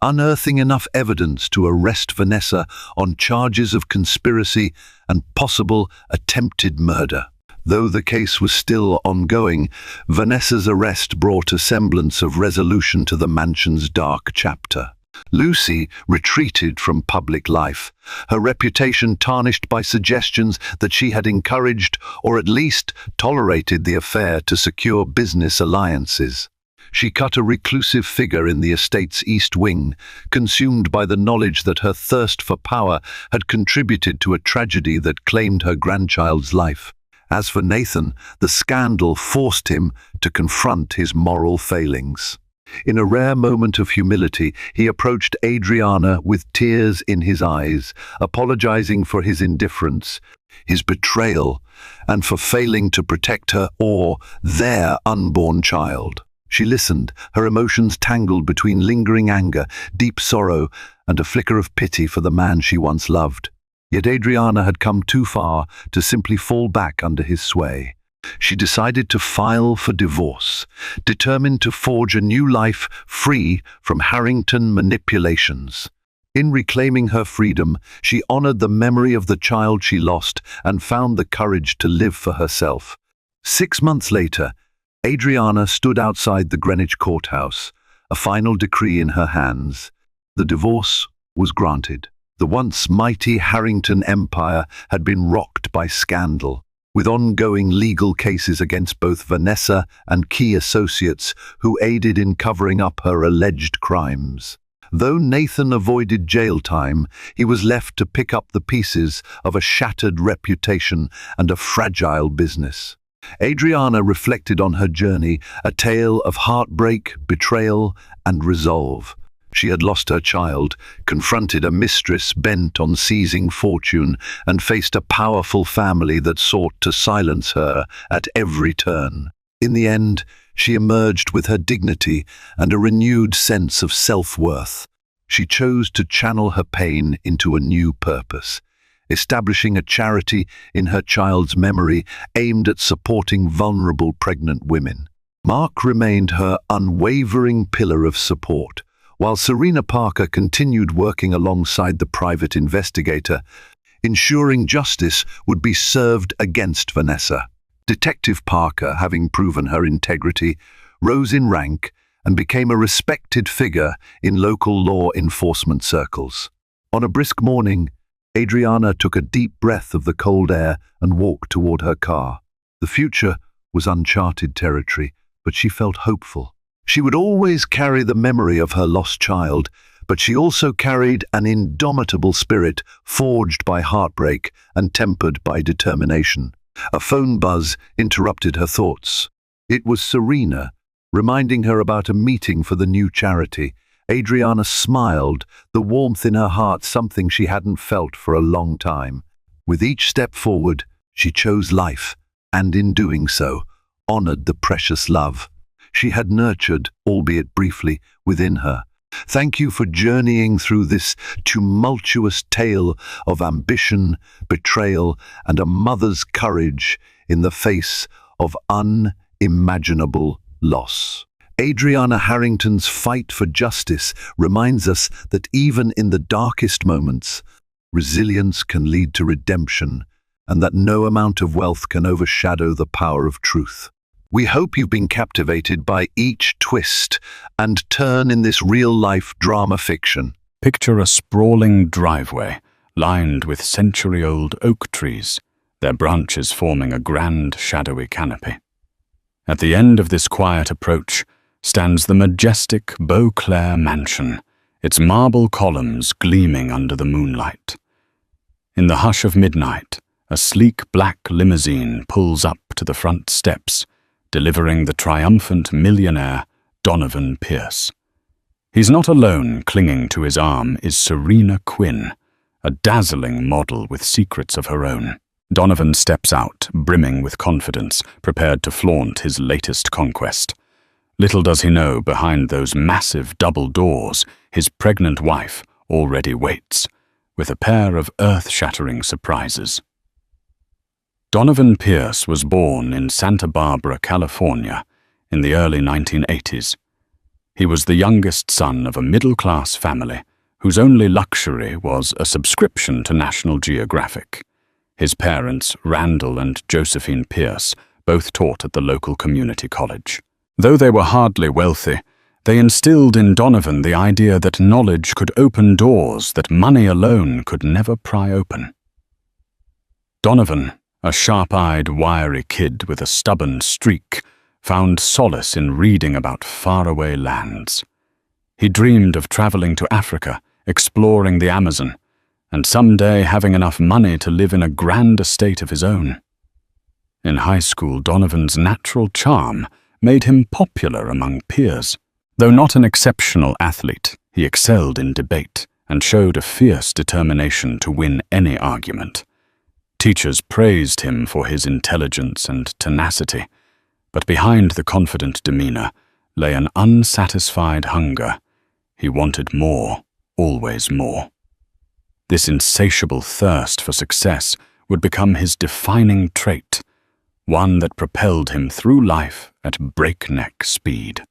unearthing enough evidence to arrest Vanessa on charges of conspiracy and possible attempted murder. Though the case was still ongoing, Vanessa's arrest brought a semblance of resolution to the mansion's dark chapter. Lucy retreated from public life, her reputation tarnished by suggestions that she had encouraged or at least tolerated the affair to secure business alliances. She cut a reclusive figure in the estate's east wing, consumed by the knowledge that her thirst for power had contributed to a tragedy that claimed her grandchild's life. As for Nathan, the scandal forced him to confront his moral failings. In a rare moment of humility, he approached Adriana with tears in his eyes, apologizing for his indifference, his betrayal, and for failing to protect her or their unborn child. She listened, her emotions tangled between lingering anger, deep sorrow, and a flicker of pity for the man she once loved. Yet Adriana had come too far to simply fall back under his sway. She decided to file for divorce, determined to forge a new life free from Harrington manipulations. In reclaiming her freedom, she honored the memory of the child she lost and found the courage to live for herself. 6 months later, Adriana stood outside the Greenwich courthouse, a final decree in her hands. The divorce was granted. The once mighty Harrington empire had been rocked by scandal, with ongoing legal cases against both Vanessa and key associates who aided in covering up her alleged crimes. Though Nathan avoided jail time, he was left to pick up the pieces of a shattered reputation and a fragile business. Adriana reflected on her journey, a tale of heartbreak, betrayal, and resolve. She had lost her child, confronted a mistress bent on seizing fortune, and faced a powerful family that sought to silence her at every turn. In the end, she emerged with her dignity and a renewed sense of self-worth. She chose to channel her pain into a new purpose, establishing a charity in her child's memory aimed at supporting vulnerable pregnant women. Mark remained her unwavering pillar of support, while Serena Parker continued working alongside the private investigator, ensuring justice would be served against Vanessa. Detective Parker, having proven her integrity, rose in rank and became a respected figure in local law enforcement circles. On a brisk morning, Adriana took a deep breath of the cold air and walked toward her car. The future was uncharted territory, but she felt hopeful. She would always carry the memory of her lost child, but she also carried an indomitable spirit forged by heartbreak and tempered by determination. A phone buzz interrupted her thoughts. It was Serena, reminding her about a meeting for the new charity. Adriana smiled, the warmth in her heart something she hadn't felt for a long time. With each step forward, she chose life, and in doing so, honored the precious love she had nurtured, albeit briefly, within her. Thank you for journeying through this tumultuous tale of ambition, betrayal, and a mother's courage in the face of unimaginable loss. Adriana Harrington's fight for justice reminds us that even in the darkest moments, resilience can lead to redemption, and that no amount of wealth can overshadow the power of truth. We hope you've been captivated by each twist and turn in this real-life drama fiction. Picture a sprawling driveway lined with century-old oak trees, their branches forming a grand, shadowy canopy. At the end of this quiet approach stands the majestic Beauclair mansion, its marble columns gleaming under the moonlight. In the hush of midnight, a sleek black limousine pulls up to the front steps, delivering the triumphant millionaire Donovan Pierce. He's not alone. Clinging to his arm is Serena Quinn, a dazzling model with secrets of her own. Donovan steps out, brimming with confidence, prepared to flaunt his latest conquest. Little does he know, behind those massive double doors, his pregnant wife already waits, with a pair of earth-shattering surprises. Donovan Pierce was born in Santa Barbara, California, in the early 1980s. He was the youngest son of a middle-class family whose only luxury was a subscription to National Geographic. His parents, Randall and Josephine Pierce, both taught at the local community college. Though they were hardly wealthy, they instilled in Donovan the idea that knowledge could open doors that money alone could never pry open. Donovan, a sharp-eyed, wiry kid with a stubborn streak, found solace in reading about faraway lands. He dreamed of traveling to Africa, exploring the Amazon, and someday having enough money to live in a grand estate of his own. In high school, Donovan's natural charm made him popular among peers. Though not an exceptional athlete, he excelled in debate and showed a fierce determination to win any argument. Teachers praised him for his intelligence and tenacity, but behind the confident demeanor lay an unsatisfied hunger. He wanted more, always more. This insatiable thirst for success would become his defining trait, one that propelled him through life at breakneck speed.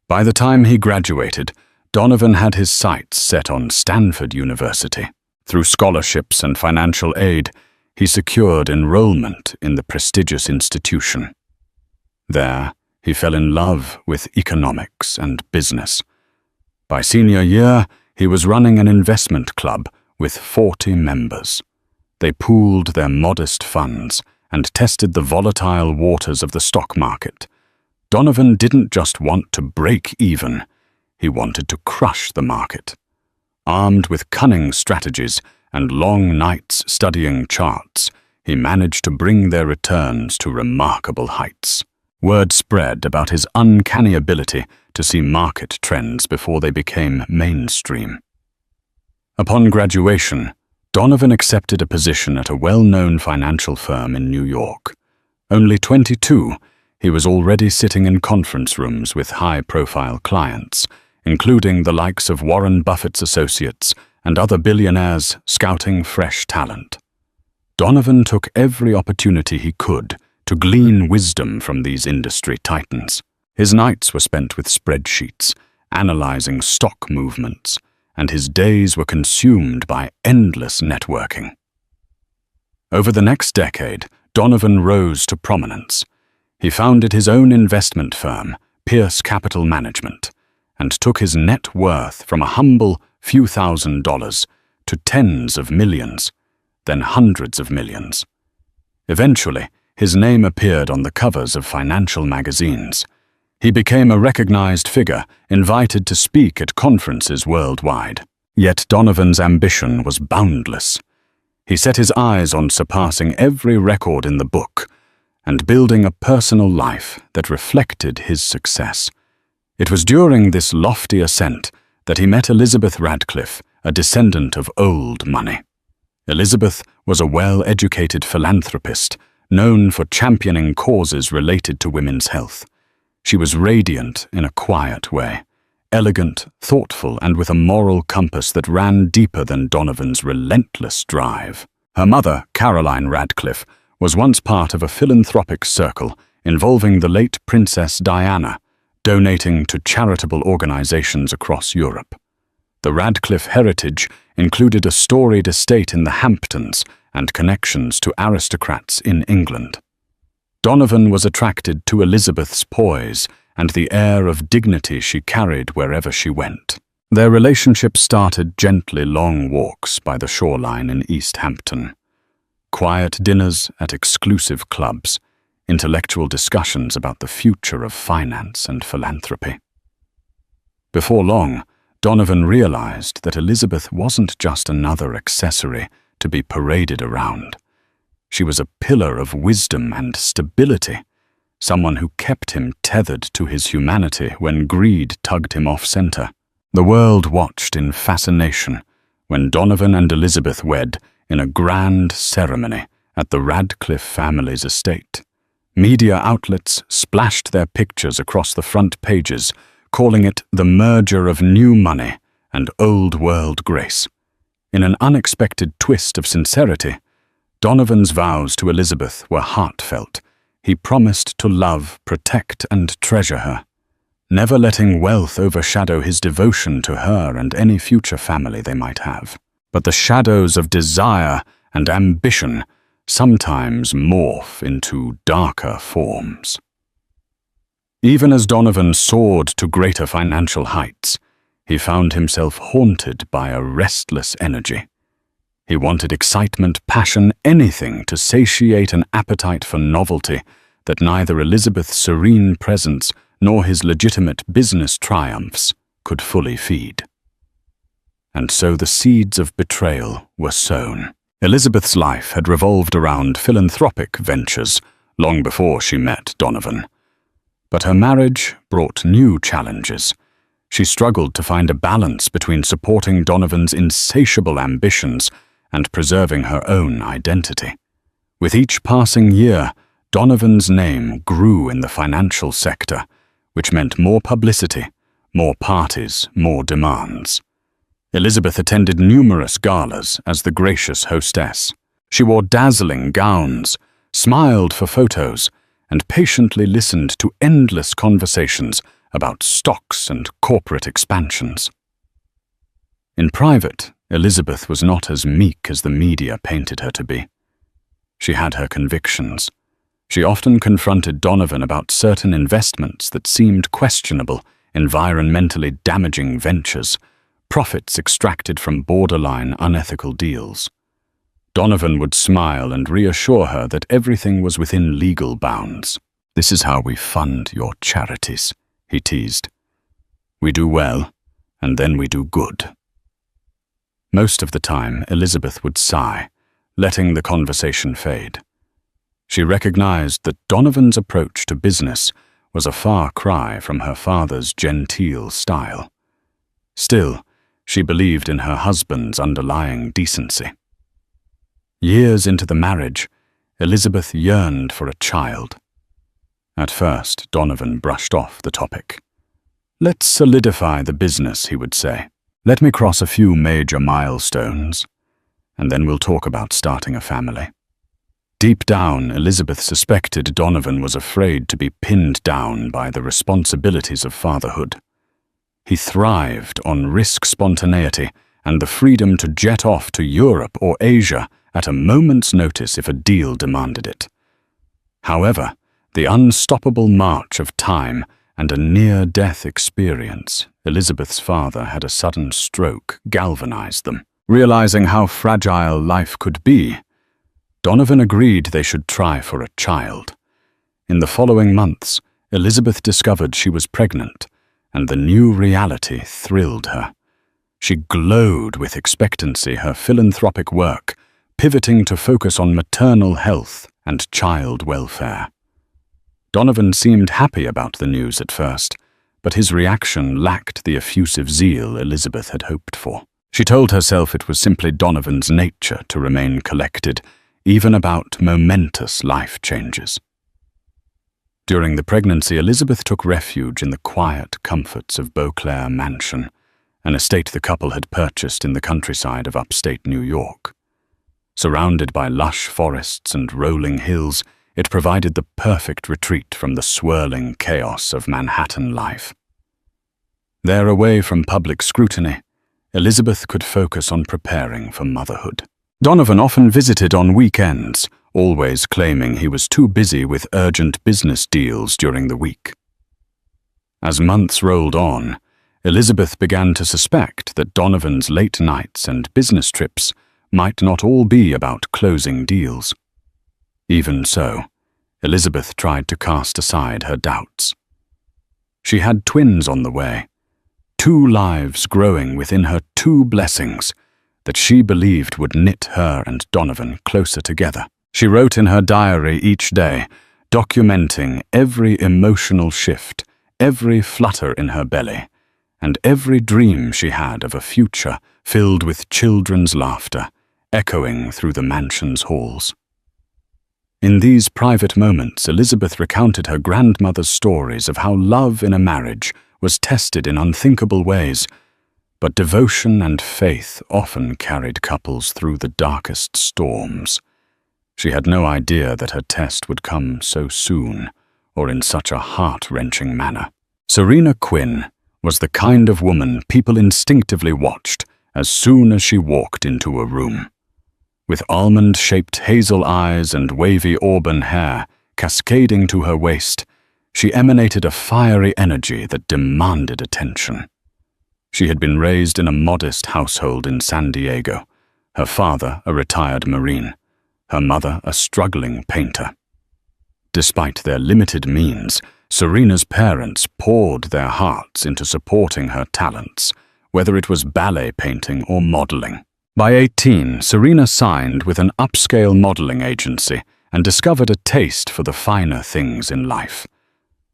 By the time he graduated, Donovan had his sights set on Stanford University. Through scholarships and financial aid, he secured enrollment in the prestigious institution. There, he fell in love with economics and business. By senior year, he was running an investment club with 40 members. They pooled their modest funds and tested the volatile waters of the stock market. Donovan didn't just want to break even, he wanted to crush the market. Armed with cunning strategies and long nights studying charts, he managed to bring their returns to remarkable heights. Word spread about his uncanny ability to see market trends before they became mainstream. Upon graduation, Donovan accepted a position at a well-known financial firm in New York. Only 22, he was already sitting in conference rooms with high-profile clients, including the likes of Warren Buffett's associates and other billionaires scouting fresh talent. Donovan took every opportunity he could to glean wisdom from these industry titans. His nights were spent with spreadsheets, analyzing stock movements, and his days were consumed by endless networking. Over the next decade, Donovan rose to prominence. He founded his own investment firm, Pierce Capital Management, and took his net worth from a humble few $1,000s to tens of millions, then hundreds of millions. Eventually, his name appeared on the covers of financial magazines. He became a recognized figure, invited to speak at conferences worldwide. Yet Donovan's ambition was boundless. He set his eyes on surpassing every record in the book and building a personal life that reflected his success. It was during this lofty ascent that he met Elizabeth Radcliffe, a descendant of old money. Elizabeth was a well-educated philanthropist, known for championing causes related to women's health. She was radiant in a quiet way, elegant, thoughtful, and with a moral compass that ran deeper than Donovan's relentless drive. Her mother, Caroline Radcliffe, was once part of a philanthropic circle involving the late Princess Diana, donating to charitable organizations across Europe. The Radcliffe heritage included a storied estate in the Hamptons and connections to aristocrats in England. Donovan was attracted to Elizabeth's poise and the air of dignity she carried wherever she went. Their relationship started gently long walks by the shoreline in East Hampton, quiet dinners at exclusive clubs, intellectual discussions about the future of finance and philanthropy. Before long, Donovan realized that Elizabeth wasn't just another accessory to be paraded around. She was a pillar of wisdom and stability, someone who kept him tethered to his humanity when greed tugged him off-center. The world watched in fascination when Donovan and Elizabeth wed in a grand ceremony at the Radcliffe family's estate. Media outlets splashed their pictures across the front pages, calling it the merger of new money and old world grace. In an unexpected twist of sincerity, Donovan's vows to Elizabeth were heartfelt. He promised to love, protect, and treasure her, never letting wealth overshadow his devotion to her and any future family they might have. But the shadows of desire and ambition sometimes morph into darker forms. Even as Donovan soared to greater financial heights, he found himself haunted by a restless energy. He wanted excitement, passion, anything to satiate an appetite for novelty that neither Elizabeth's serene presence nor his legitimate business triumphs could fully feed. And so the seeds of betrayal were sown. Elizabeth's life had revolved around philanthropic ventures long before she met Donovan. But her marriage brought new challenges. She struggled to find a balance between supporting Donovan's insatiable ambitions and preserving her own identity. With each passing year, Donovan's name grew in the financial sector, which meant more publicity, more parties, more demands. Elizabeth attended numerous galas as the gracious hostess. She wore dazzling gowns, smiled for photos, and patiently listened to endless conversations about stocks and corporate expansions. In private, Elizabeth was not as meek as the media painted her to be. She had her convictions. She often confronted Donovan about certain investments that seemed questionable, environmentally damaging ventures, profits extracted from borderline unethical deals. Donovan would smile and reassure her that everything was within legal bounds. "This is how we fund your charities," he teased. "We do well, and then we do good." Most of the time, Elizabeth would sigh, letting the conversation fade. She recognized that Donovan's approach to business was a far cry from her father's genteel style. Still, she believed in her husband's underlying decency. Years into the marriage, Elizabeth yearned for a child. At first, Donovan brushed off the topic. "Let's solidify the business," he would say. "Let me cross a few major milestones, and then we'll talk about starting a family." Deep down, Elizabeth suspected Donovan was afraid to be pinned down by the responsibilities of fatherhood. He thrived on risk spontaneity and the freedom to jet off to Europe or Asia at a moment's notice if a deal demanded it. However, the unstoppable march of time and a near-death experience, Elizabeth's father had a sudden stroke, galvanized them. Realizing how fragile life could be, Donovan agreed they should try for a child. In the following months, Elizabeth discovered she was pregnant, and the new reality thrilled her. She glowed with expectancy, her philanthropic work pivoting to focus on maternal health and child welfare. Donovan seemed happy about the news at first, but his reaction lacked the effusive zeal Elizabeth had hoped for. She told herself it was simply Donovan's nature to remain collected, even about momentous life changes. During the pregnancy, Elizabeth took refuge in the quiet comforts of Beauclair Mansion, an estate the couple had purchased in the countryside of upstate New York. Surrounded by lush forests and rolling hills, it provided the perfect retreat from the swirling chaos of Manhattan life. There, away from public scrutiny, Elizabeth could focus on preparing for motherhood. Donovan often visited on weekends, always claiming he was too busy with urgent business deals during the week. As months rolled on, Elizabeth began to suspect that Donovan's late nights and business trips might not all be about closing deals. Even so, Elizabeth tried to cast aside her doubts. She had twins on the way, 2 lives growing within her 2 blessings that she believed would knit her and Donovan closer together. She wrote in her diary each day, documenting every emotional shift, every flutter in her belly, and every dream she had of a future filled with children's laughter, echoing through the mansion's halls. In these private moments, Elizabeth recounted her grandmother's stories of how love in a marriage was tested in unthinkable ways, but devotion and faith often carried couples through the darkest storms. She had no idea that her test would come so soon, or in such a heart-wrenching manner. Serena Quinn was the kind of woman people instinctively watched as soon as she walked into a room. With almond-shaped hazel eyes and wavy auburn hair cascading to her waist, she emanated a fiery energy that demanded attention. She had been raised in a modest household in San Diego, her father a retired Marine, her mother a struggling painter. Despite their limited means, Serena's parents poured their hearts into supporting her talents, whether it was ballet painting or modeling. By 18, Serena signed with an upscale modeling agency and discovered a taste for the finer things in life.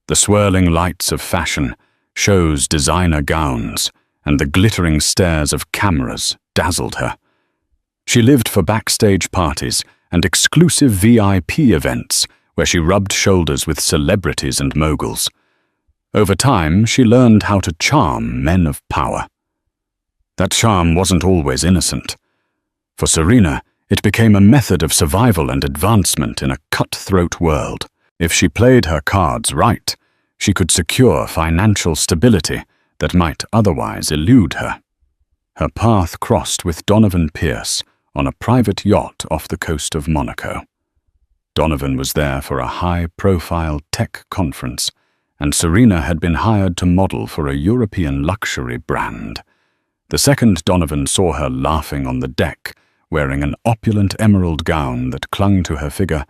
The swirling lights of fashion, Show's designer gowns, and the glittering stares of cameras dazzled her. She lived for backstage parties and exclusive VIP events where she rubbed shoulders with celebrities and moguls. Over time, she learned how to charm men of power. That charm wasn't always innocent. For Serena, it became a method of survival and advancement in a cutthroat world. If she played her cards right, she could secure financial stability that might otherwise elude her. Her path crossed with Donovan Pierce on a private yacht off the coast of Monaco. Donovan was there for a high-profile tech conference, and Serena had been hired to model for a European luxury brand. The second Donovan saw her laughing on the deck, wearing an opulent emerald gown that clung to her figure,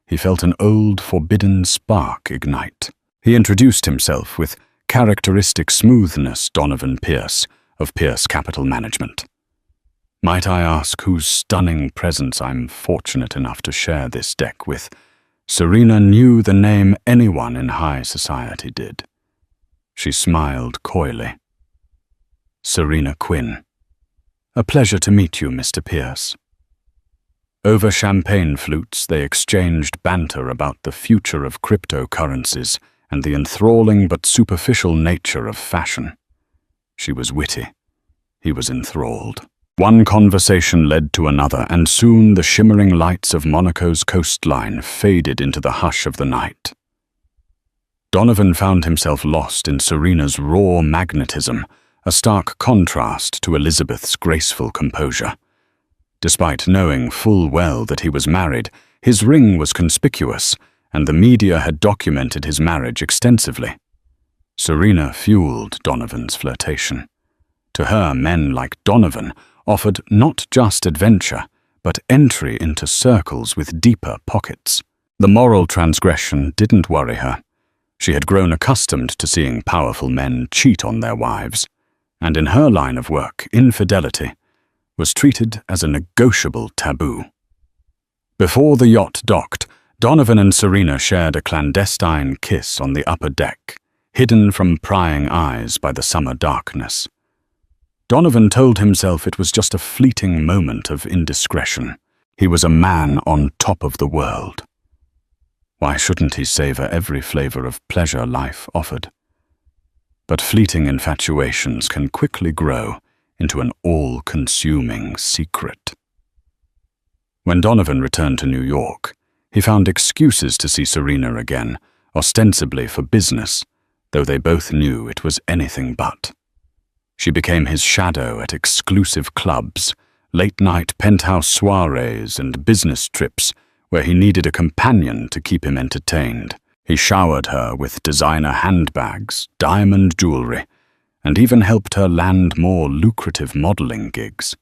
he felt an old, forbidden spark ignite. He introduced himself with characteristic smoothness, Donovan Pierce, of Pierce Capital Management. Might I ask whose stunning presence I'm fortunate enough to share this deck with? Serena knew the name anyone in high society did. She smiled coyly. Serena Quinn. A pleasure to meet you, Mr. Pierce. Over champagne flutes, they exchanged banter about the future of cryptocurrencies and the enthralling but superficial nature of fashion. She was witty. He was enthralled. One conversation led to another, and soon the shimmering lights of Monaco's coastline faded into the hush of the night. Donovan found himself lost in Serena's raw magnetism, a stark contrast to Elizabeth's graceful composure. Despite knowing full well that he was married, his ring was conspicuous, and the media had documented his marriage extensively. Serena fueled Donovan's flirtation. To her, men like Donovan offered not just adventure, but entry into circles with deeper pockets. The moral transgression didn't worry her. She had grown accustomed to seeing powerful men cheat on their wives, and in her line of work, infidelity was treated as a negotiable taboo. Before the yacht docked, Donovan and Serena shared a clandestine kiss on the upper deck, hidden from prying eyes by the summer darkness. Donovan told himself it was just a fleeting moment of indiscretion. He was a man on top of the world. Why shouldn't he savor every flavor of pleasure life offered? But fleeting infatuations can quickly grow into an all-consuming secret. When Donovan returned to New York, he found excuses to see Serena again, ostensibly for business, though they both knew it was anything but. She became his shadow at exclusive clubs, late-night penthouse soirees and business trips where he needed a companion to keep him entertained. He showered her with designer handbags, diamond jewelry, and even helped her land more lucrative modeling gigs.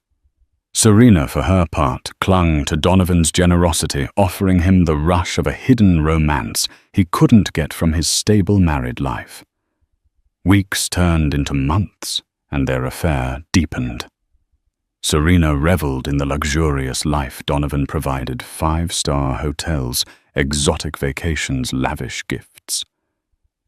Serena, for her part, clung to Donovan's generosity, offering him the rush of a hidden romance he couldn't get from his stable married life. Weeks turned into months, and their affair deepened. Serena reveled in the luxurious life Donovan provided: 5-star hotels, exotic vacations, lavish gifts.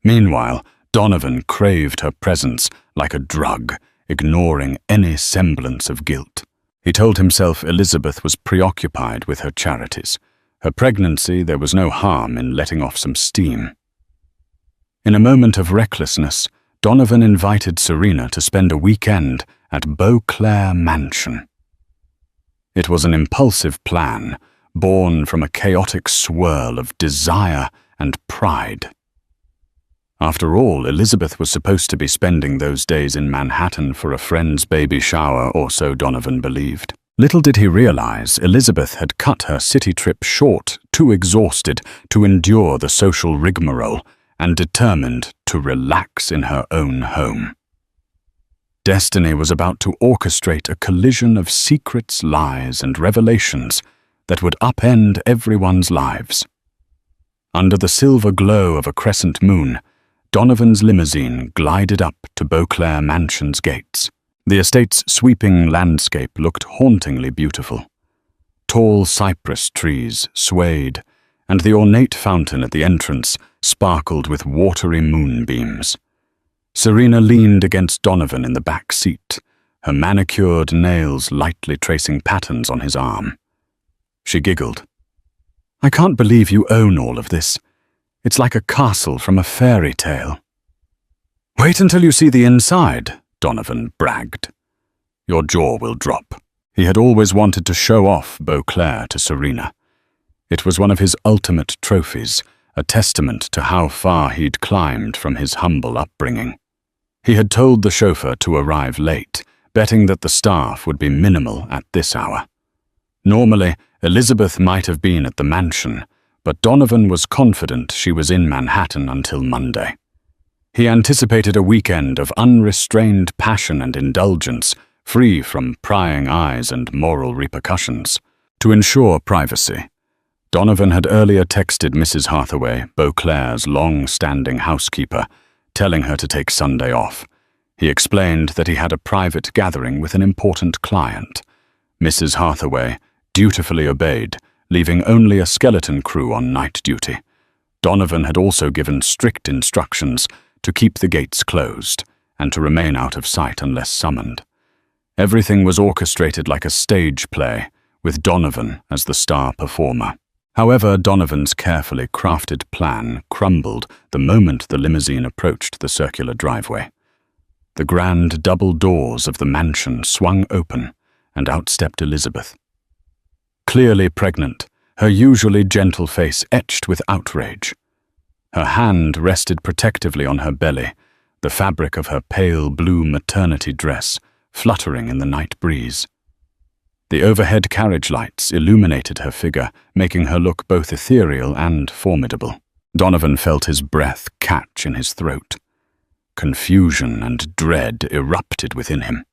Meanwhile, Donovan craved her presence like a drug, ignoring any semblance of guilt. He told himself Elizabeth was preoccupied with her charities. Her pregnancy, there was no harm in letting off some steam. In a moment of recklessness, Donovan invited Serena to spend a weekend at Beauclair Mansion. It was an impulsive plan, born from a chaotic swirl of desire and pride. After all, Elizabeth was supposed to be spending those days in Manhattan for a friend's baby shower, or so Donovan believed. Little did he realize Elizabeth had cut her city trip short, too exhausted to endure the social rigmarole, and determined to relax in her own home. Destiny was about to orchestrate a collision of secrets, lies, and revelations that would upend everyone's lives. Under the silver glow of a crescent moon, Donovan's limousine glided up to Beauclair Mansion's gates. The estate's sweeping landscape looked hauntingly beautiful. Tall cypress trees swayed, and the ornate fountain at the entrance sparkled with watery moonbeams. Serena leaned against Donovan in the back seat, her manicured nails lightly tracing patterns on his arm. She giggled. "I can't believe you own all of this. It's like a castle from a fairy tale." "Wait until you see the inside," Donovan bragged. "Your jaw will drop." He had always wanted to show off Beauclair to Serena. It was one of his ultimate trophies, a testament to how far he'd climbed from his humble upbringing. He had told the chauffeur to arrive late, betting that the staff would be minimal at this hour. Normally, Elizabeth might have been at the mansion, but Donovan was confident she was in Manhattan until Monday. He anticipated a weekend of unrestrained passion and indulgence, free from prying eyes and moral repercussions. To ensure privacy, Donovan had earlier texted Mrs. Hathaway, Beauclair's long-standing housekeeper, telling her to take Sunday off. He explained that he had a private gathering with an important client. Mrs. Hathaway dutifully obeyed, leaving only a skeleton crew on night duty. Donovan had also given strict instructions to keep the gates closed and to remain out of sight unless summoned. Everything was orchestrated like a stage play, with Donovan as the star performer. However, Donovan's carefully crafted plan crumbled the moment the limousine approached the circular driveway. The grand double doors of the mansion swung open, and out stepped Elizabeth. Clearly pregnant, her usually gentle face etched with outrage. Her hand rested protectively on her belly, the fabric of her pale blue maternity dress fluttering in the night breeze. The overhead carriage lights illuminated her figure, making her look both ethereal and formidable. Donovan felt his breath catch in his throat. Confusion and dread erupted within him.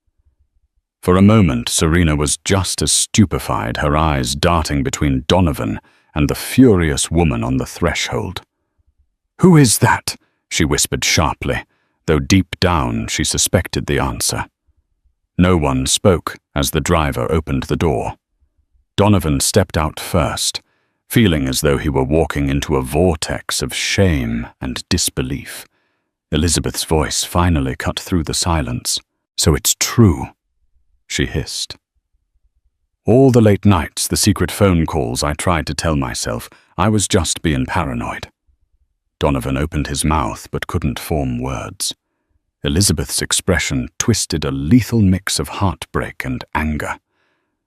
For a moment, Serena was just as stupefied, her eyes darting between Donovan and the furious woman on the threshold. "Who is that?" she whispered sharply, though deep down she suspected the answer. No one spoke as the driver opened the door. Donovan stepped out first, feeling as though he were walking into a vortex of shame and disbelief. Elizabeth's voice finally cut through the silence. "So it's true," she hissed. "All the late nights, the secret phone calls, I tried to tell myself I was just being paranoid." Donovan opened his mouth but couldn't form words. Elizabeth's expression twisted a lethal mix of heartbreak and anger.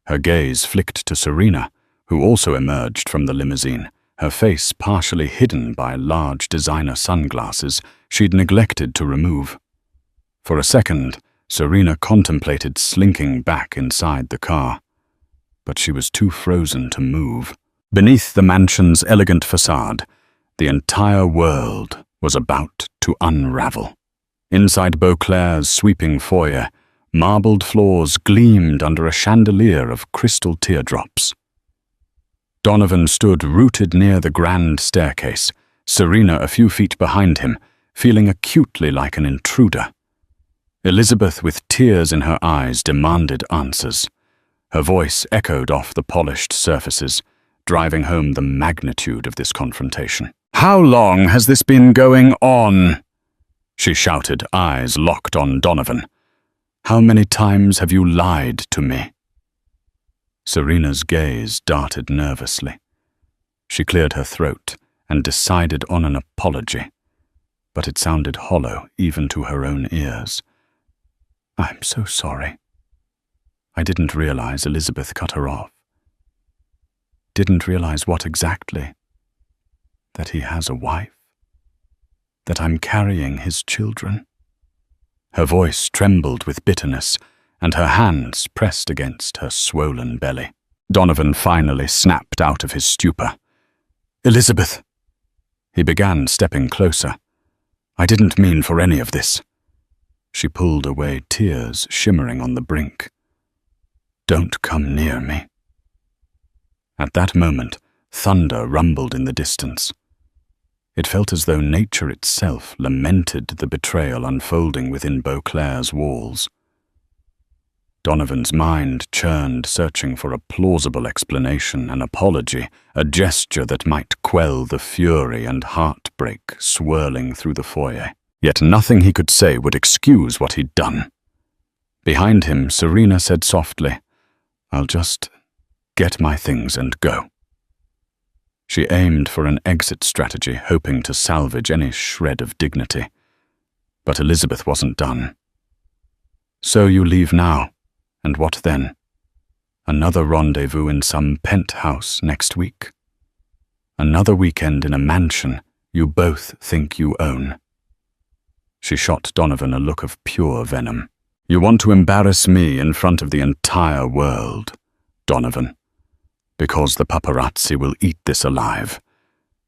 Her gaze flicked to Serena, who also emerged from the limousine, her face partially hidden by large designer sunglasses she'd neglected to remove. For a second, Serena contemplated slinking back inside the car, but she was too frozen to move. Beneath the mansion's elegant facade, the entire world was about to unravel. Inside Beauclair's sweeping foyer, marbled floors gleamed under a chandelier of crystal teardrops. Donovan stood rooted near the grand staircase, Serena a few feet behind him, feeling acutely like an intruder. Elizabeth, with tears in her eyes, demanded answers. Her voice echoed off the polished surfaces, driving home the magnitude of this confrontation. "How long has this been going on?" she shouted, eyes locked on Donovan. "How many times have you lied to me?" Serena's gaze darted nervously. She cleared her throat and decided on an apology, but it sounded hollow even to her own ears. "I'm so sorry." I didn't realize Elizabeth cut her off. "Didn't realize what exactly? That he has a wife? That I'm carrying his children?" Her voice trembled with bitterness, and her hands pressed against her swollen belly. Donovan finally snapped out of his stupor. "Elizabeth!" He began stepping closer. "I didn't mean for any of this." She pulled away, tears shimmering on the brink. "Don't come near me." At that moment, thunder rumbled in the distance. It felt as though nature itself lamented the betrayal unfolding within Beauclair's walls. Donovan's mind churned, searching for a plausible explanation, an apology, a gesture that might quell the fury and heartbreak swirling through the foyer. Yet nothing he could say would excuse what he'd done. Behind him, Serena said softly, "I'll just get my things and go." She aimed for an exit strategy, hoping to salvage any shred of dignity. But Elizabeth wasn't done. "So you leave now, and what then? Another rendezvous in some penthouse next week? Another weekend in a mansion you both think you own?" She shot Donovan a look of pure venom. "You want to embarrass me in front of the entire world, Donovan, because the paparazzi will eat this alive.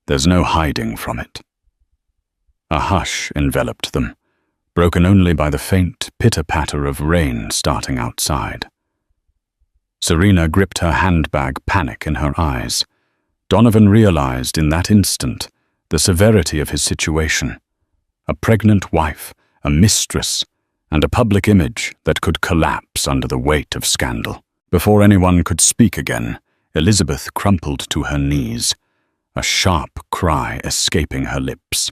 There's no hiding from it." A hush enveloped them, broken only by the faint pitter-patter of rain starting outside. Serena gripped her handbag, panic in her eyes. Donovan realized in that instant the severity of his situation. A pregnant wife, a mistress, and a public image that could collapse under the weight of scandal. Before anyone could speak again, Elizabeth crumpled to her knees, a sharp cry escaping her lips.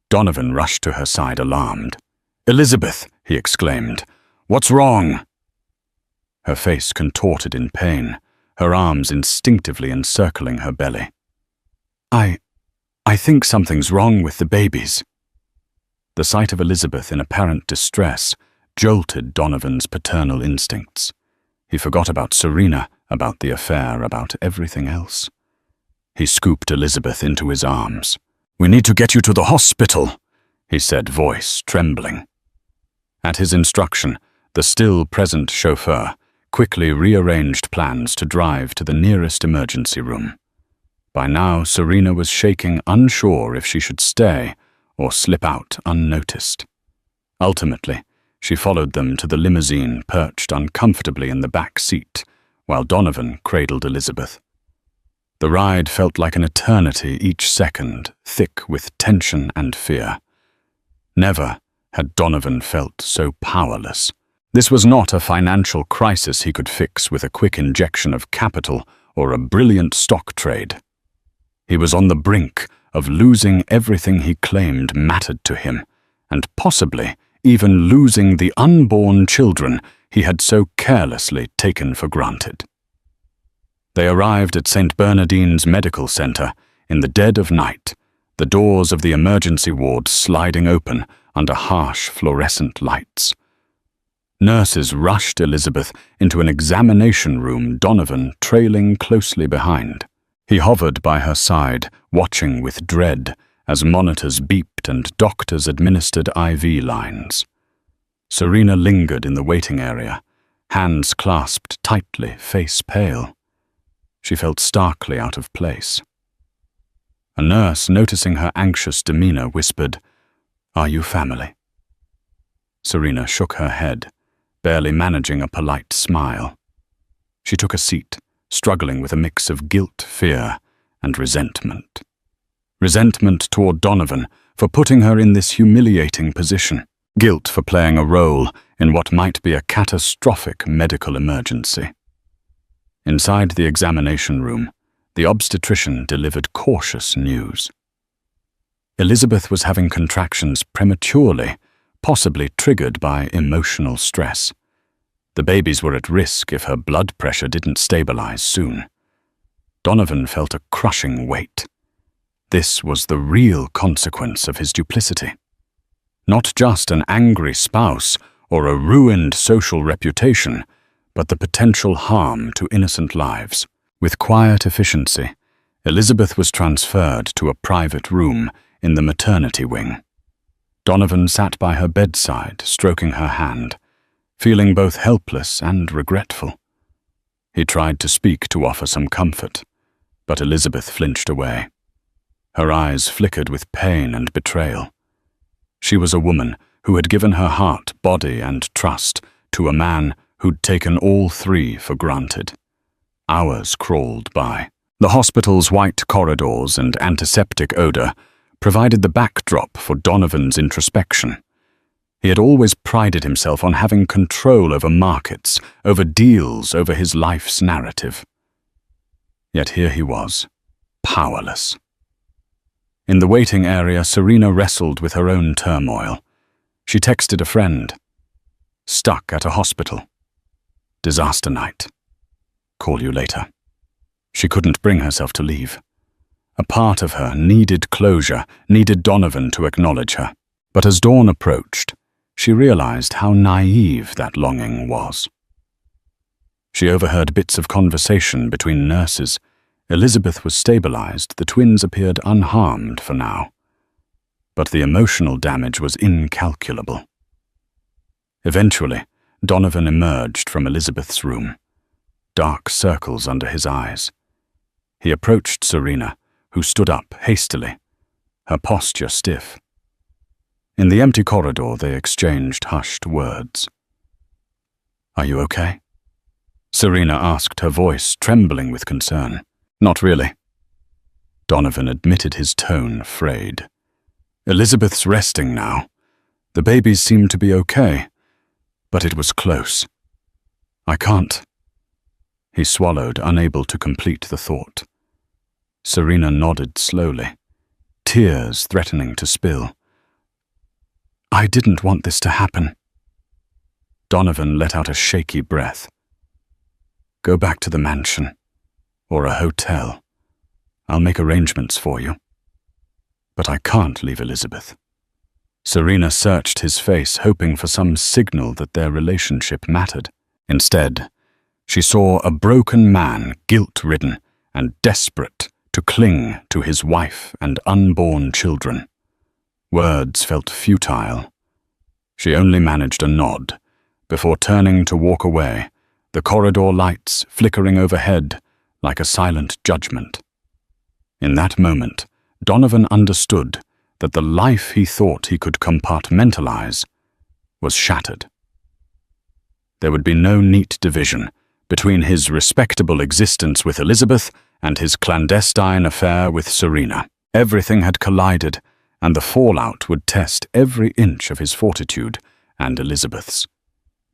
Donovan rushed to her side, alarmed. "Elizabeth!" he exclaimed. "What's wrong?" Her face contorted in pain, her arms instinctively encircling her belly. I think something's wrong with the babies." The sight of Elizabeth in apparent distress jolted Donovan's paternal instincts. He forgot about Serena, about the affair, about everything else. He scooped Elizabeth into his arms. "We need to get you to the hospital," he said, voice trembling. At his instruction, the still-present chauffeur quickly rearranged plans to drive to the nearest emergency room. By now, Serena was shaking, unsure if she should stay or slip out unnoticed. Ultimately, she followed them to the limousine perched uncomfortably in the back seat, while Donovan cradled Elizabeth. The ride felt like an eternity each second, thick with tension and fear. Never had Donovan felt so powerless. This was not a financial crisis he could fix with a quick injection of capital or a brilliant stock trade. He was on the brink of losing everything he claimed mattered to him, and possibly even losing the unborn children he had so carelessly taken for granted. They arrived at St. Bernardine's Medical Center in the dead of night, the doors of the emergency ward sliding open under harsh fluorescent lights. Nurses rushed Elizabeth into an examination room, Donovan trailing closely behind. He hovered by her side, watching with dread as monitors beeped and doctors administered IV lines. Serena lingered in the waiting area, hands clasped tightly, face pale. She felt starkly out of place. A nurse, noticing her anxious demeanor, whispered, "Are you family?" Serena shook her head, barely managing a polite smile. She took a seat, struggling with a mix of guilt, fear, and resentment. Resentment toward Donovan for putting her in this humiliating position. Guilt for playing a role in what might be a catastrophic medical emergency. Inside the examination room, the obstetrician delivered cautious news. Elizabeth was having contractions prematurely, possibly triggered by emotional stress. The babies were at risk if her blood pressure didn't stabilize soon. Donovan felt a crushing weight. This was the real consequence of his duplicity. Not just an angry spouse or a ruined social reputation, but the potential harm to innocent lives. With quiet efficiency, Elizabeth was transferred to a private room in the maternity wing. Donovan sat by her bedside, stroking her hand, feeling both helpless and regretful. He tried to speak to offer some comfort, but Elizabeth flinched away. Her eyes flickered with pain and betrayal. She was a woman who had given her heart, body, and trust to a man who'd taken all three for granted. Hours crawled by. The hospital's white corridors and antiseptic odor provided the backdrop for Donovan's introspection. He had always prided himself on having control over markets, over deals, over his life's narrative. Yet here he was, powerless. In the waiting area, Serena wrestled with her own turmoil. She texted a friend. Stuck at a hospital. Disaster night. Call you later. She couldn't bring herself to leave. A part of her needed closure, needed Donovan to acknowledge her. But as dawn approached, she realized how naive that longing was. She overheard bits of conversation between nurses. Elizabeth was stabilized, the twins appeared unharmed for now. But the emotional damage was incalculable. Eventually, Donovan emerged from Elizabeth's room, dark circles under his eyes. He approached Serena, who stood up hastily, her posture stiff. In the empty corridor, they exchanged hushed words. "Are you okay?" Serena asked, her voice trembling with concern. "Not really." Donovan admitted, his tone frayed. "Elizabeth's resting now. The babies seem to be okay, but it was close. I can't." He swallowed, unable to complete the thought. Serena nodded slowly, tears threatening to spill. "I didn't want this to happen." Donovan let out a shaky breath. "Go back to the mansion, or a hotel. I'll make arrangements for you. But I can't leave Elizabeth." Serena searched his face, hoping for some signal that their relationship mattered. Instead, she saw a broken man, guilt-ridden and desperate to cling to his wife and unborn children. Words felt futile. She only managed a nod before turning to walk away, the corridor lights flickering overhead like a silent judgment. In that moment, Donovan understood that the life he thought he could compartmentalize was shattered. There would be no neat division between his respectable existence with Elizabeth and his clandestine affair with Serena. Everything had collided, and the fallout would test every inch of his fortitude and Elizabeth's.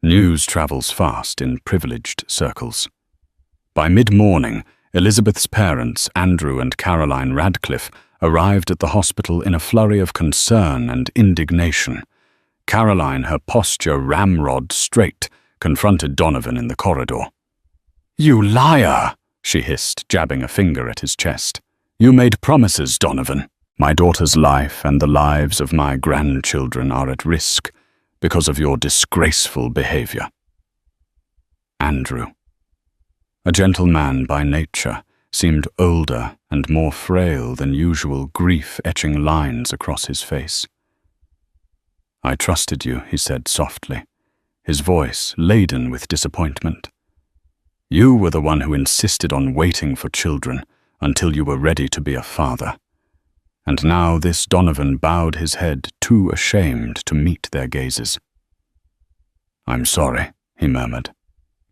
News travels fast in privileged circles. By mid-morning, Elizabeth's parents, Andrew and Caroline Radcliffe, arrived at the hospital in a flurry of concern and indignation. Caroline, her posture ramrod straight, confronted Donovan in the corridor. "You liar!" she hissed, jabbing a finger at his chest. "You made promises, Donovan. My daughter's life and the lives of my grandchildren are at risk because of your disgraceful behavior." Andrew, a gentle man by nature, seemed older and more frail than usual, grief etching lines across his face. "I trusted you," he said softly, his voice laden with disappointment. "You were the one who insisted on waiting for children until you were ready to be a father." And now this Donovan bowed his head, too ashamed to meet their gazes. "I'm sorry," he murmured.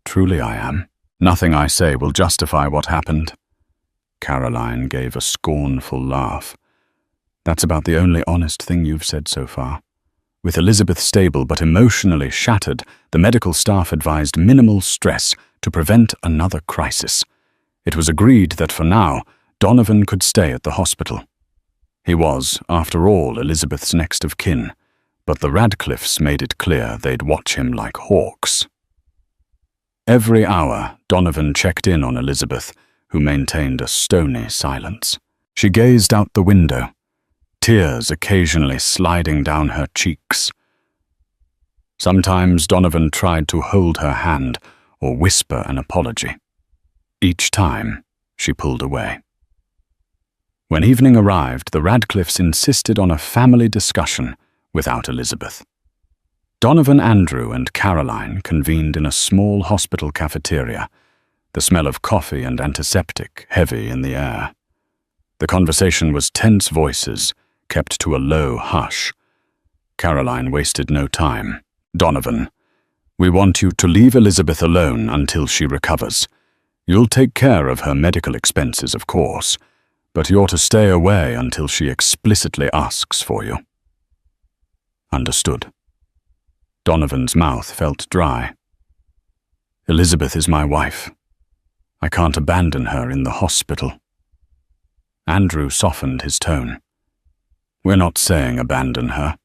"Truly I am. Nothing I say will justify what happened." Caroline gave a scornful laugh. "That's about the only honest thing you've said so far." With Elizabeth stable but emotionally shattered, the medical staff advised minimal stress to prevent another crisis. It was agreed that for now, Donovan could stay at the hospital. He was, after all, Elizabeth's next of kin, but the Radcliffes made it clear they'd watch him like hawks. Every hour, Donovan checked in on Elizabeth, who maintained a stony silence. She gazed out the window, tears occasionally sliding down her cheeks. Sometimes Donovan tried to hold her hand or whisper an apology. Each time, she pulled away. When evening arrived, the Radcliffes insisted on a family discussion without Elizabeth. Donovan, Andrew, and Caroline convened in a small hospital cafeteria, the smell of coffee and antiseptic heavy in the air. The conversation was tense voices, kept to a low hush. Caroline wasted no time. "Donovan, we want you to leave Elizabeth alone until she recovers. You'll take care of her medical expenses, of course, but you're to stay away until she explicitly asks for you." "Understood." Donovan's mouth felt dry. "Elizabeth is my wife. I can't abandon her in the hospital." Andrew softened his tone. "We're not saying abandon her.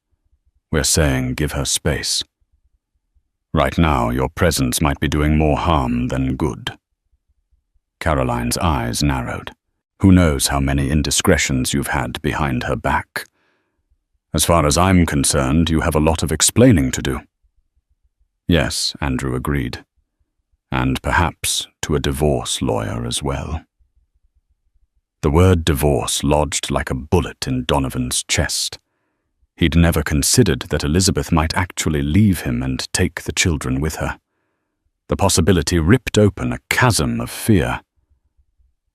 We're saying give her space. Right now, your presence might be doing more harm than good." Caroline's eyes narrowed. "Who knows how many indiscretions you've had behind her back? As far as I'm concerned, you have a lot of explaining to do." "Yes," Andrew agreed. "And perhaps to a divorce lawyer as well." The word divorce lodged like a bullet in Donovan's chest. He'd never considered that Elizabeth might actually leave him and take the children with her. The possibility ripped open a chasm of fear.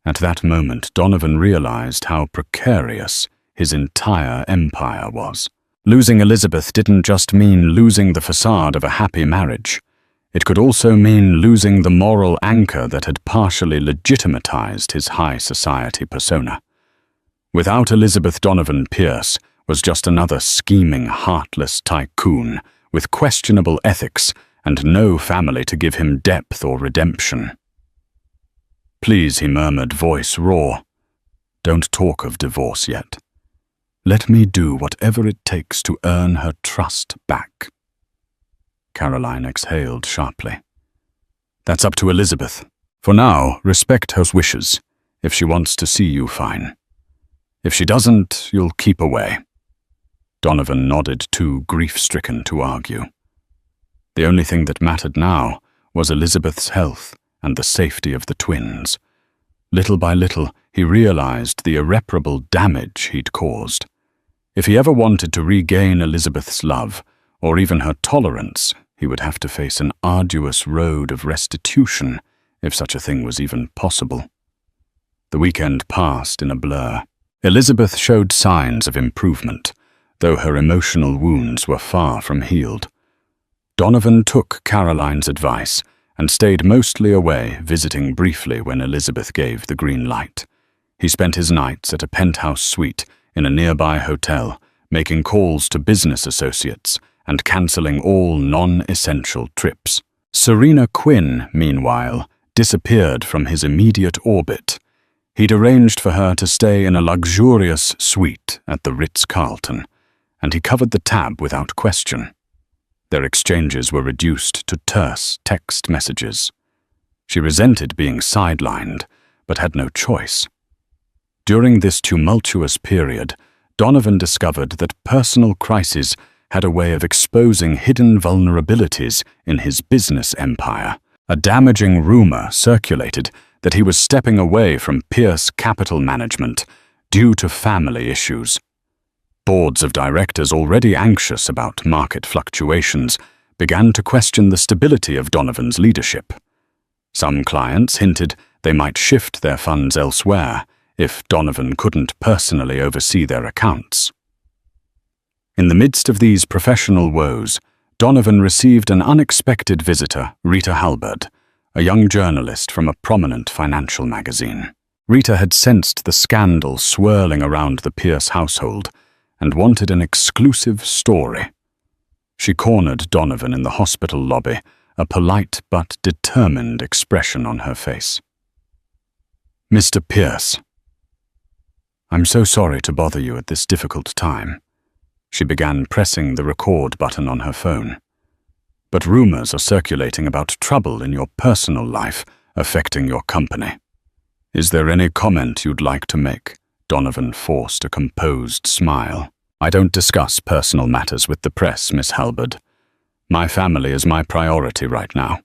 At that moment, Donovan realized how precarious his entire empire was. Losing Elizabeth didn't just mean losing the facade of a happy marriage. It could also mean losing the moral anchor that had partially legitimatized his high society persona. Without Elizabeth, Donovan Pierce was just another scheming, heartless tycoon with questionable ethics and no family to give him depth or redemption. "Please," he murmured, voice raw. "Don't talk of divorce yet. Let me do whatever it takes to earn her trust back." Caroline exhaled sharply. "That's up to Elizabeth. For now, respect her wishes. If she wants to see you, fine. If she doesn't, you'll keep away." Donovan nodded, too grief-stricken to argue. The only thing that mattered now was Elizabeth's health and the safety of the twins. Little by little, he realized the irreparable damage he'd caused. If he ever wanted to regain Elizabeth's love, or even her tolerance, he would have to face an arduous road of restitution, if such a thing was even possible. The weekend passed in a blur. Elizabeth showed signs of improvement, though her emotional wounds were far from healed. Donovan took Caroline's advice and stayed mostly away, visiting briefly when Elizabeth gave the green light. He spent his nights at a penthouse suite in a nearby hotel, making calls to business associates and cancelling all non-essential trips. Serena Quinn, meanwhile, disappeared from his immediate orbit. He'd arranged for her to stay in a luxurious suite at the Ritz-Carlton, and he covered the tab without question. Their exchanges were reduced to terse text messages. She resented being sidelined, but had no choice. During this tumultuous period, Donovan discovered that personal crises had a way of exposing hidden vulnerabilities in his business empire. A damaging rumor circulated that he was stepping away from Pierce Capital Management due to family issues. Boards of directors, already anxious about market fluctuations, began to question the stability of Donovan's leadership. Some clients hinted they might shift their funds elsewhere if Donovan couldn't personally oversee their accounts. In the midst of these professional woes, Donovan received an unexpected visitor, Rita Halberd, a young journalist from a prominent financial magazine. Rita had sensed the scandal swirling around the Pierce household and wanted an exclusive story. She cornered Donovan in the hospital lobby, a polite but determined expression on her face. "Mr. Pierce, I'm so sorry to bother you at this difficult time." She began pressing the record button on her phone. "But rumors are circulating about trouble in your personal life affecting your company. Is there any comment you'd like to make?" Donovan forced a composed smile. "I don't discuss personal matters with the press, Miss Halberd. My family is my priority right now.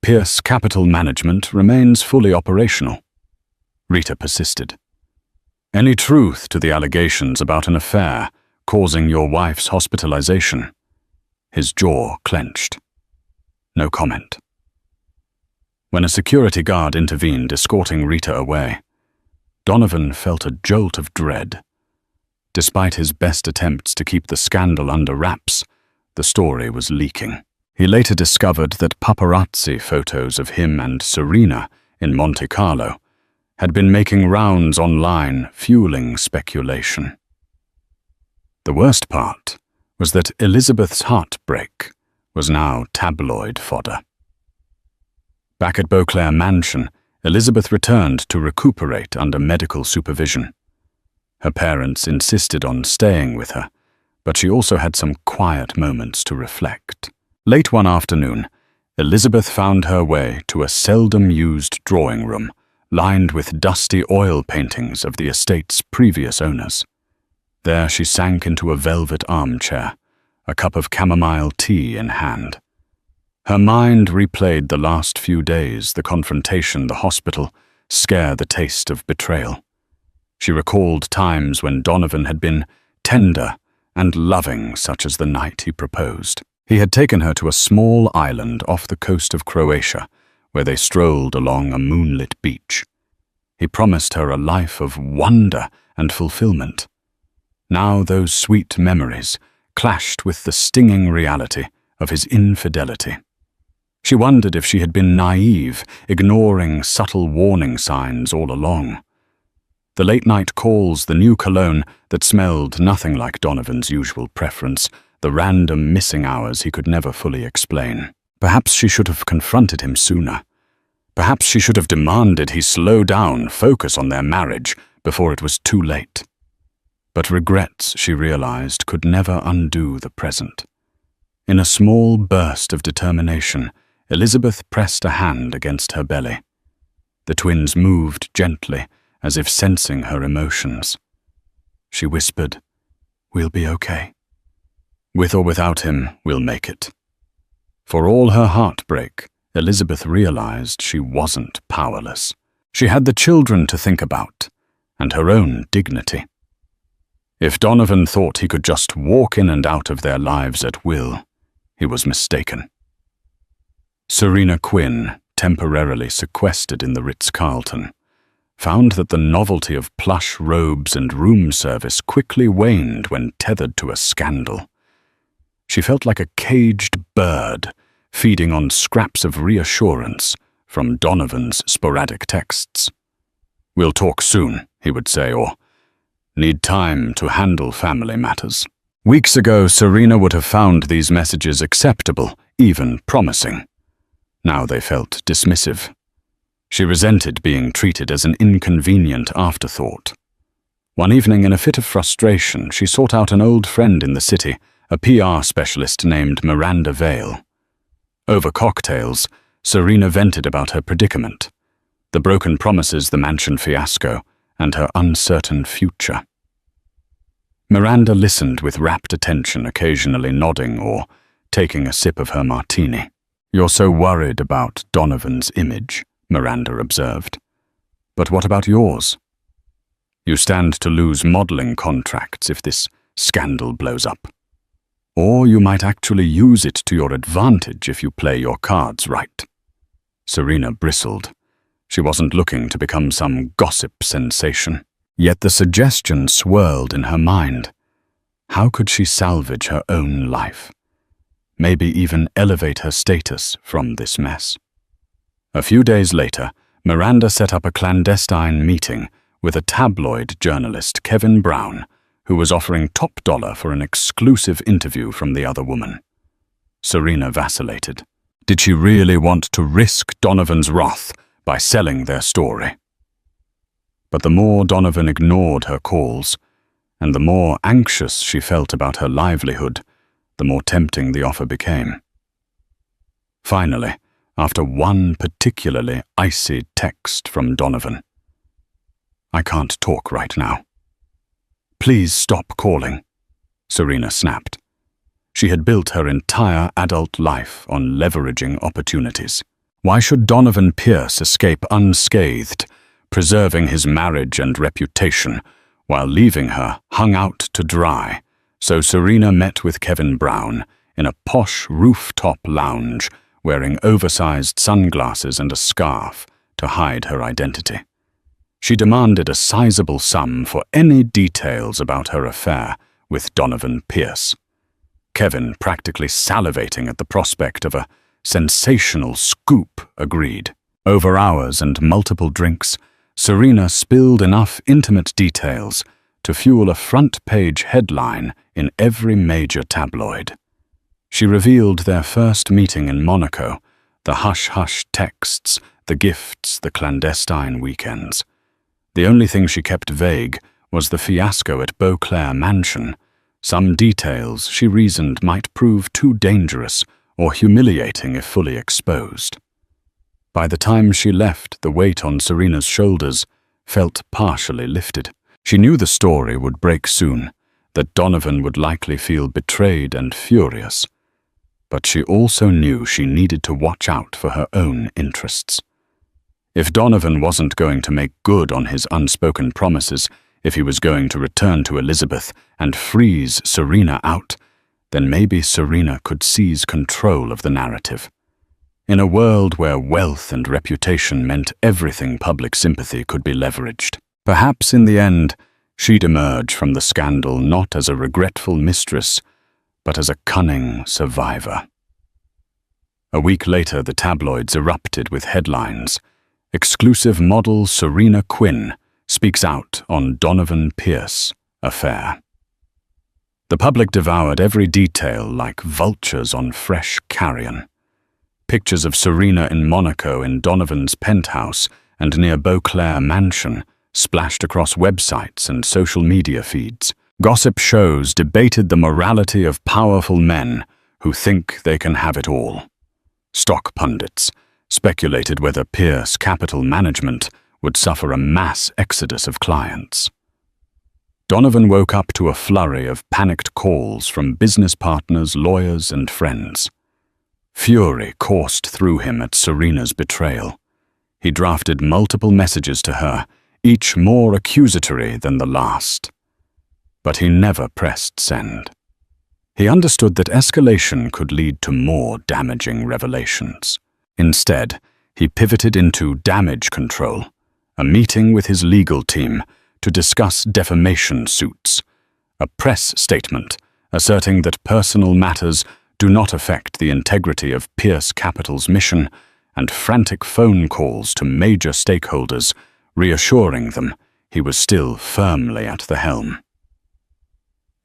Pierce Capital Management remains fully operational." Rita persisted. "Any truth to the allegations about an affair causing your wife's hospitalization?" His jaw clenched. No comment. When a security guard intervened, escorting Rita away, Donovan felt a jolt of dread. Despite his best attempts to keep the scandal under wraps, the story was leaking. He later discovered that paparazzi photos of him and Serena in Monte Carlo, had been making rounds online, fueling speculation. The worst part was that Elizabeth's heartbreak was now tabloid fodder. Back at Beauclair Mansion, Elizabeth returned to recuperate under medical supervision. Her parents insisted on staying with her, but she also had some quiet moments to reflect. Late one afternoon, Elizabeth found her way to a seldom-used drawing room lined with dusty oil paintings of the estate's previous owners. There she sank into a velvet armchair, a cup of chamomile tea in hand. Her mind replayed the last few days, the confrontation, the hospital, scare, the taste of betrayal. She recalled times when Donovan had been tender and loving, such as the night he proposed. He had taken her to a small island off the coast of Croatia, where they strolled along a moonlit beach. He promised her a life of wonder and fulfillment. Now those sweet memories clashed with the stinging reality of his infidelity. She wondered if she had been naive, ignoring subtle warning signs all along. The late-night calls, the new cologne that smelled nothing like Donovan's usual preference, the random missing hours he could never fully explain. Perhaps she should have confronted him sooner. Perhaps she should have demanded he slow down, focus on their marriage before it was too late. But regrets, she realized, could never undo the present. In a small burst of determination, Elizabeth pressed a hand against her belly. The twins moved gently, as if sensing her emotions. She whispered, "We'll be okay. With or without him, we'll make it." For all her heartbreak, Elizabeth realized she wasn't powerless. She had the children to think about, and her own dignity. If Donovan thought he could just walk in and out of their lives at will, he was mistaken. Serena Quinn, temporarily sequestered in the Ritz-Carlton, found that the novelty of plush robes and room service quickly waned when tethered to a scandal. She felt like a caged bird, feeding on scraps of reassurance from Donovan's sporadic texts. "We'll talk soon," he would say, or "Need time to handle family matters." Weeks ago, Serena would have found these messages acceptable, even promising. Now they felt dismissive. She resented being treated as an inconvenient afterthought. One evening, in a fit of frustration, she sought out an old friend in the city, a PR specialist named Miranda Vale. Over cocktails, Serena vented about her predicament, the broken promises, the mansion fiasco, and her uncertain future. Miranda listened with rapt attention, occasionally nodding or taking a sip of her martini. "You're so worried about Donovan's image," Miranda observed. "But what about yours? You stand to lose modeling contracts if this scandal blows up. Or you might actually use it to your advantage if you play your cards right." Serena bristled. She wasn't looking to become some gossip sensation. Yet the suggestion swirled in her mind. How could she salvage her own life? Maybe even elevate her status from this mess. A few days later, Miranda set up a clandestine meeting with a tabloid journalist, Kevin Brown, who was offering top dollar for an exclusive interview from the other woman. Serena vacillated. Did she really want to risk Donovan's wrath by selling their story? But the more Donovan ignored her calls, and the more anxious she felt about her livelihood, the more tempting the offer became. Finally, after one particularly icy text from Donovan, "I can't talk right now." "Please stop calling," Serena snapped. She had built her entire adult life on leveraging opportunities. Why should Donovan Pierce escape unscathed, preserving his marriage and reputation, while leaving her hung out to dry? So Serena met with Kevin Brown in a posh rooftop lounge, wearing oversized sunglasses and a scarf to hide her identity. She demanded a sizable sum for any details about her affair with Donovan Pierce. Kevin, practically salivating at the prospect of a sensational scoop, agreed. Over hours and multiple drinks, Serena spilled enough intimate details to fuel a front-page headline in every major tabloid. She revealed their first meeting in Monaco, the hush-hush texts, the gifts, the clandestine weekends. The only thing she kept vague was the fiasco at Beauclair Mansion. Some details, she reasoned, might prove too dangerous or humiliating if fully exposed. By the time she left, the weight on Serena's shoulders felt partially lifted. She knew the story would break soon, that Donovan would likely feel betrayed and furious. But she also knew she needed to watch out for her own interests. If Donovan wasn't going to make good on his unspoken promises, if he was going to return to Elizabeth and freeze Serena out, then maybe Serena could seize control of the narrative. In a world where wealth and reputation meant everything public sympathy could be leveraged, perhaps in the end, she'd emerge from the scandal not as a regretful mistress, but as a cunning survivor. A week later, the tabloids erupted with headlines. Exclusive model Serena Quinn speaks out on Donovan Pierce affair. The public devoured every detail like vultures on fresh carrion. Pictures of Serena in Monaco in Donovan's penthouse and near Beauclair Mansion splashed across websites and social media feeds. Gossip shows debated the morality of powerful men who think they can have it all. Stock pundits speculated whether Pierce Capital Management would suffer a mass exodus of clients. Donovan woke up to a flurry of panicked calls from business partners, lawyers, and friends. Fury coursed through him at Serena's betrayal. He drafted multiple messages to her, each more accusatory than the last. But he never pressed send. He understood that escalation could lead to more damaging revelations. Instead, he pivoted into damage control, a meeting with his legal team to discuss defamation suits, a press statement asserting that personal matters do not affect the integrity of Pierce Capital's mission, and frantic phone calls to major stakeholders, reassuring them he was still firmly at the helm.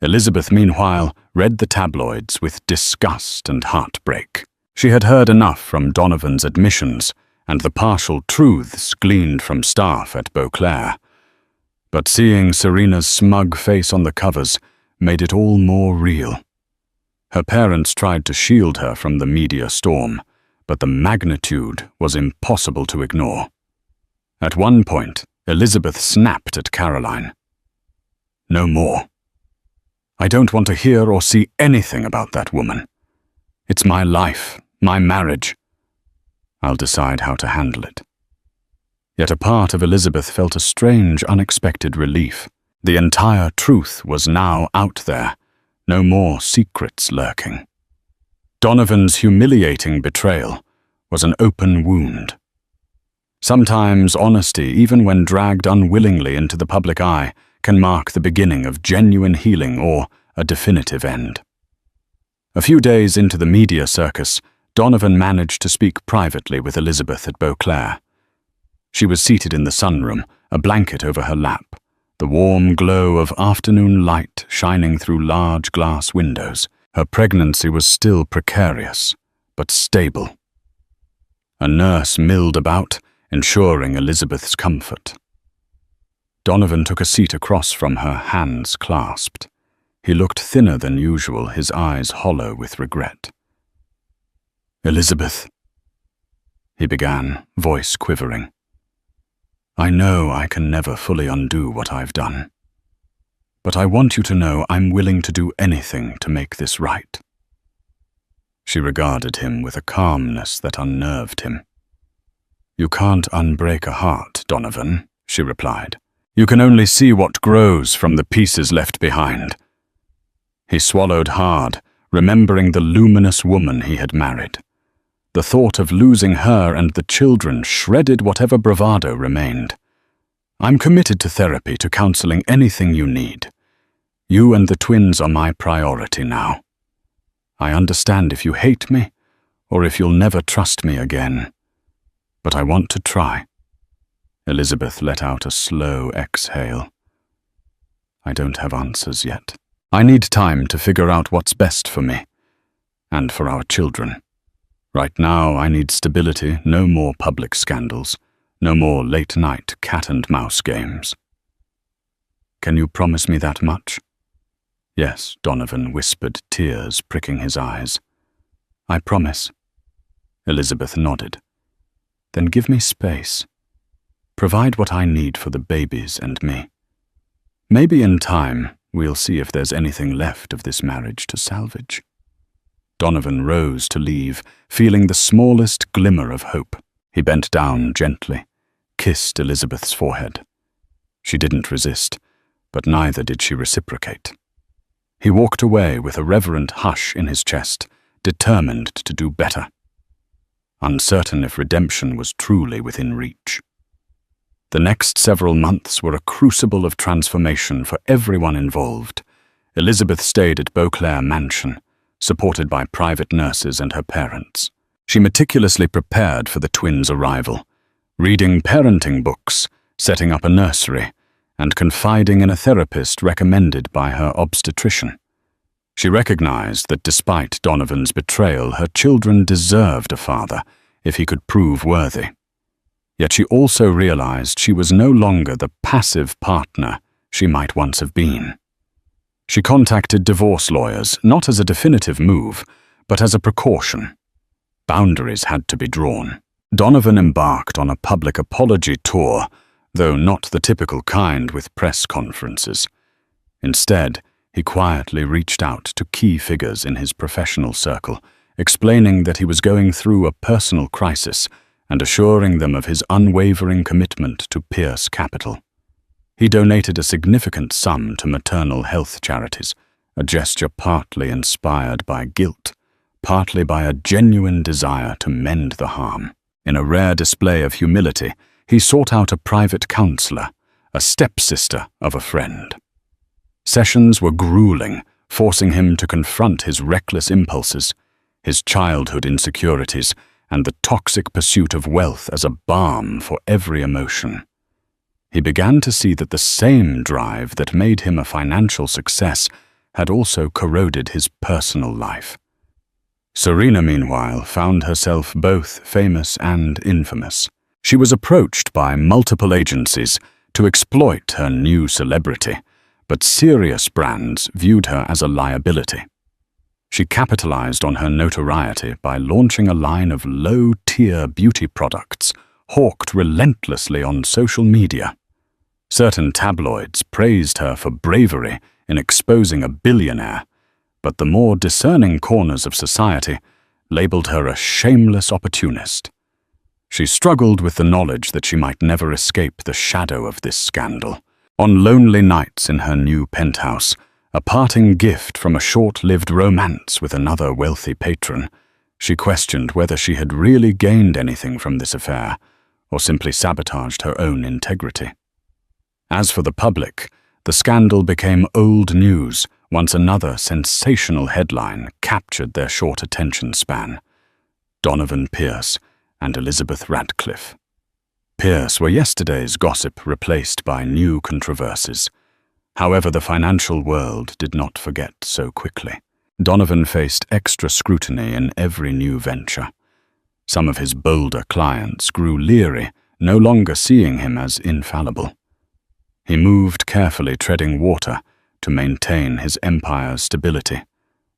Elizabeth, meanwhile, read the tabloids with disgust and heartbreak. She had heard enough from Donovan's admissions and the partial truths gleaned from staff at Beauclair. But seeing Serena's smug face on the covers made it all more real. Her parents tried to shield her from the media storm, but the magnitude was impossible to ignore. At one point, Elizabeth snapped at Caroline. "No more. I don't want to hear or see anything about that woman. It's my life, my marriage. I'll decide how to handle it." Yet a part of Elizabeth felt a strange, unexpected relief. The entire truth was now out there, no more secrets lurking. Donovan's humiliating betrayal was an open wound. Sometimes honesty, even when dragged unwillingly into the public eye, can mark the beginning of genuine healing or a definitive end. A few days into the media circus, Donovan managed to speak privately with Elizabeth at Beauclair. She was seated in the sunroom, a blanket over her lap, the warm glow of afternoon light shining through large glass windows. Her pregnancy was still precarious, but stable. A nurse milled about, ensuring Elizabeth's comfort. Donovan took a seat across from her, hands clasped. He looked thinner than usual, his eyes hollow with regret. "Elizabeth," he began, voice quivering. "I know I can never fully undo what I've done. But I want you to know I'm willing to do anything to make this right." She regarded him with a calmness that unnerved him. "You can't unbreak a heart, Donovan," she replied. "You can only see what grows from the pieces left behind." He swallowed hard, remembering the luminous woman he had married. The thought of losing her and the children shredded whatever bravado remained. "I'm committed to therapy, to counseling, anything you need. You and the twins are my priority now. I understand if you hate me, or if you'll never trust me again. but I want to try." Elizabeth let out a slow exhale. "I don't have answers yet. I need time to figure out what's best for me, and for our children. Right now, I need stability, no more public scandals, no more late-night cat-and-mouse games." "Can you promise me that much?" "Yes," Donovan whispered, tears pricking his eyes. "I promise." Elizabeth nodded. "Then give me space. Provide what I need for the babies and me. Maybe in time, we'll see if there's anything left of this marriage to salvage." Donovan rose to leave, feeling the smallest glimmer of hope. He bent down gently, kissed Elizabeth's forehead. She didn't resist, but neither did she reciprocate. He walked away with a reverent hush in his chest, determined to do better, uncertain if redemption was truly within reach. The next several months were a crucible of transformation for everyone involved. Elizabeth stayed at Beauclair Mansion, supported by private nurses and her parents. She meticulously prepared for the twins' arrival, reading parenting books, setting up a nursery, and confiding in a therapist recommended by her obstetrician. She recognized that despite Donovan's betrayal, her children deserved a father if he could prove worthy. Yet she also realized she was no longer the passive partner she might once have been. She contacted divorce lawyers, not as a definitive move, but as a precaution. Boundaries had to be drawn. Donovan embarked on a public apology tour, though not the typical kind with press conferences. Instead, he quietly reached out to key figures in his professional circle, explaining that he was going through a personal crisis and assuring them of his unwavering commitment to Pierce Capital. He donated a significant sum to maternal health charities, a gesture partly inspired by guilt, partly by a genuine desire to mend the harm. In a rare display of humility, he sought out a private counselor, a stepsister of a friend. Sessions were grueling, forcing him to confront his reckless impulses, his childhood insecurities, and the toxic pursuit of wealth as a balm for every emotion. He began to see that the same drive that made him a financial success had also corroded his personal life. Serena, meanwhile, found herself both famous and infamous. She was approached by multiple agencies to exploit her new celebrity, but serious brands viewed her as a liability. She capitalized on her notoriety by launching a line of low-tier beauty products, hawked relentlessly on social media. Certain tabloids praised her for bravery in exposing a billionaire, but the more discerning corners of society labeled her a shameless opportunist. She struggled with the knowledge that she might never escape the shadow of this scandal. On lonely nights in her new penthouse, a parting gift from a short-lived romance with another wealthy patron, she questioned whether she had really gained anything from this affair, or simply sabotaged her own integrity. As for the public, the scandal became old news once another sensational headline captured their short attention span: Donovan Pierce and Elizabeth Radcliffe. Pierce were yesterday's gossip replaced by new controversies. However, the financial world did not forget so quickly. Donovan faced extra scrutiny in every new venture. Some of his bolder clients grew leery, no longer seeing him as infallible. He moved carefully, treading water to maintain his empire's stability,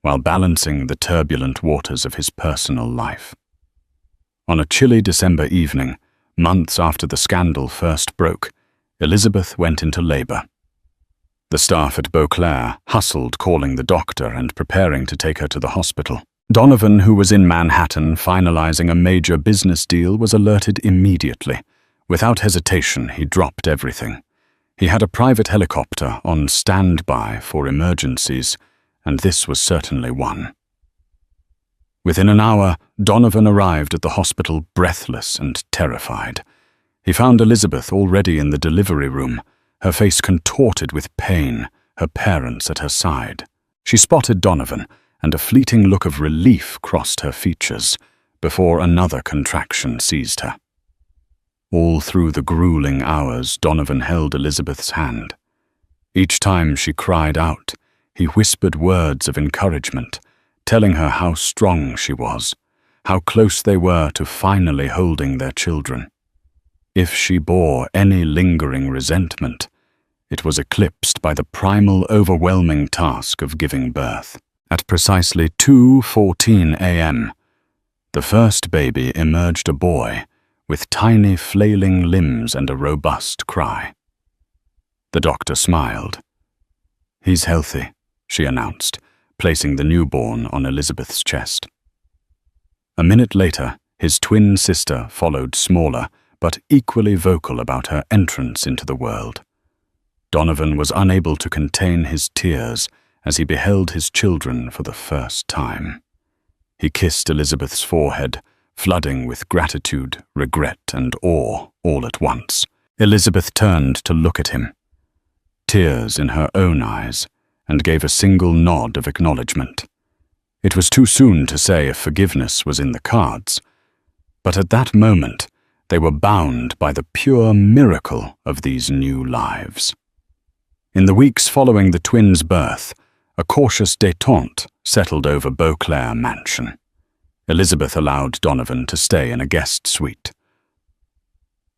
while balancing the turbulent waters of his personal life. On a chilly December evening, months after the scandal first broke, Elizabeth went into labor. The staff at Beauclair hustled, calling the doctor and preparing to take her to the hospital. Donovan, who was in Manhattan finalizing a major business deal, was alerted immediately. Without hesitation, he dropped everything. He had a private helicopter on standby for emergencies, and this was certainly one. Within an hour, Donovan arrived at the hospital breathless and terrified. He found Elizabeth already in the delivery room, her face contorted with pain, her parents at her side. She spotted Donovan, and a fleeting look of relief crossed her features before another contraction seized her. All through the grueling hours, Donovan held Elizabeth's hand. Each time she cried out, he whispered words of encouragement, telling her how strong she was, how close they were to finally holding their children. If she bore any lingering resentment, it was eclipsed by the primal, overwhelming task of giving birth. At precisely 2:14 a.m., the first baby emerged a boy with tiny flailing limbs and a robust cry. The doctor smiled. "He's healthy," she announced, placing the newborn on Elizabeth's chest. A minute later, his twin sister followed, smaller but equally vocal about her entrance into the world. Donovan was unable to contain his tears as he beheld his children for the first time. He kissed Elizabeth's forehead, flooding with gratitude, regret, and awe all at once. Elizabeth turned to look at him, tears in her own eyes, and gave a single nod of acknowledgement. It was too soon to say if forgiveness was in the cards, but at that moment they were bound by the pure miracle of these new lives. In the weeks following the twins' birth, a cautious détente settled over Beauclair Mansion. Elizabeth allowed Donovan to stay in a guest suite.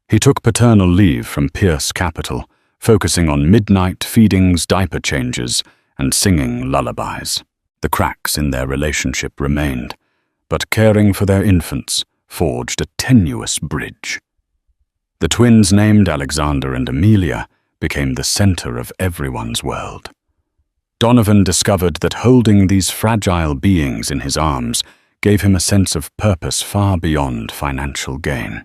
He took paternal leave from Pierce Capital, focusing on midnight feedings, diaper changes, and singing lullabies. The cracks in their relationship remained, but caring for their infants forged a tenuous bridge. The twins, named Alexander and Amelia, became the center of everyone's world. Donovan discovered that holding these fragile beings in his arms gave him a sense of purpose far beyond financial gain.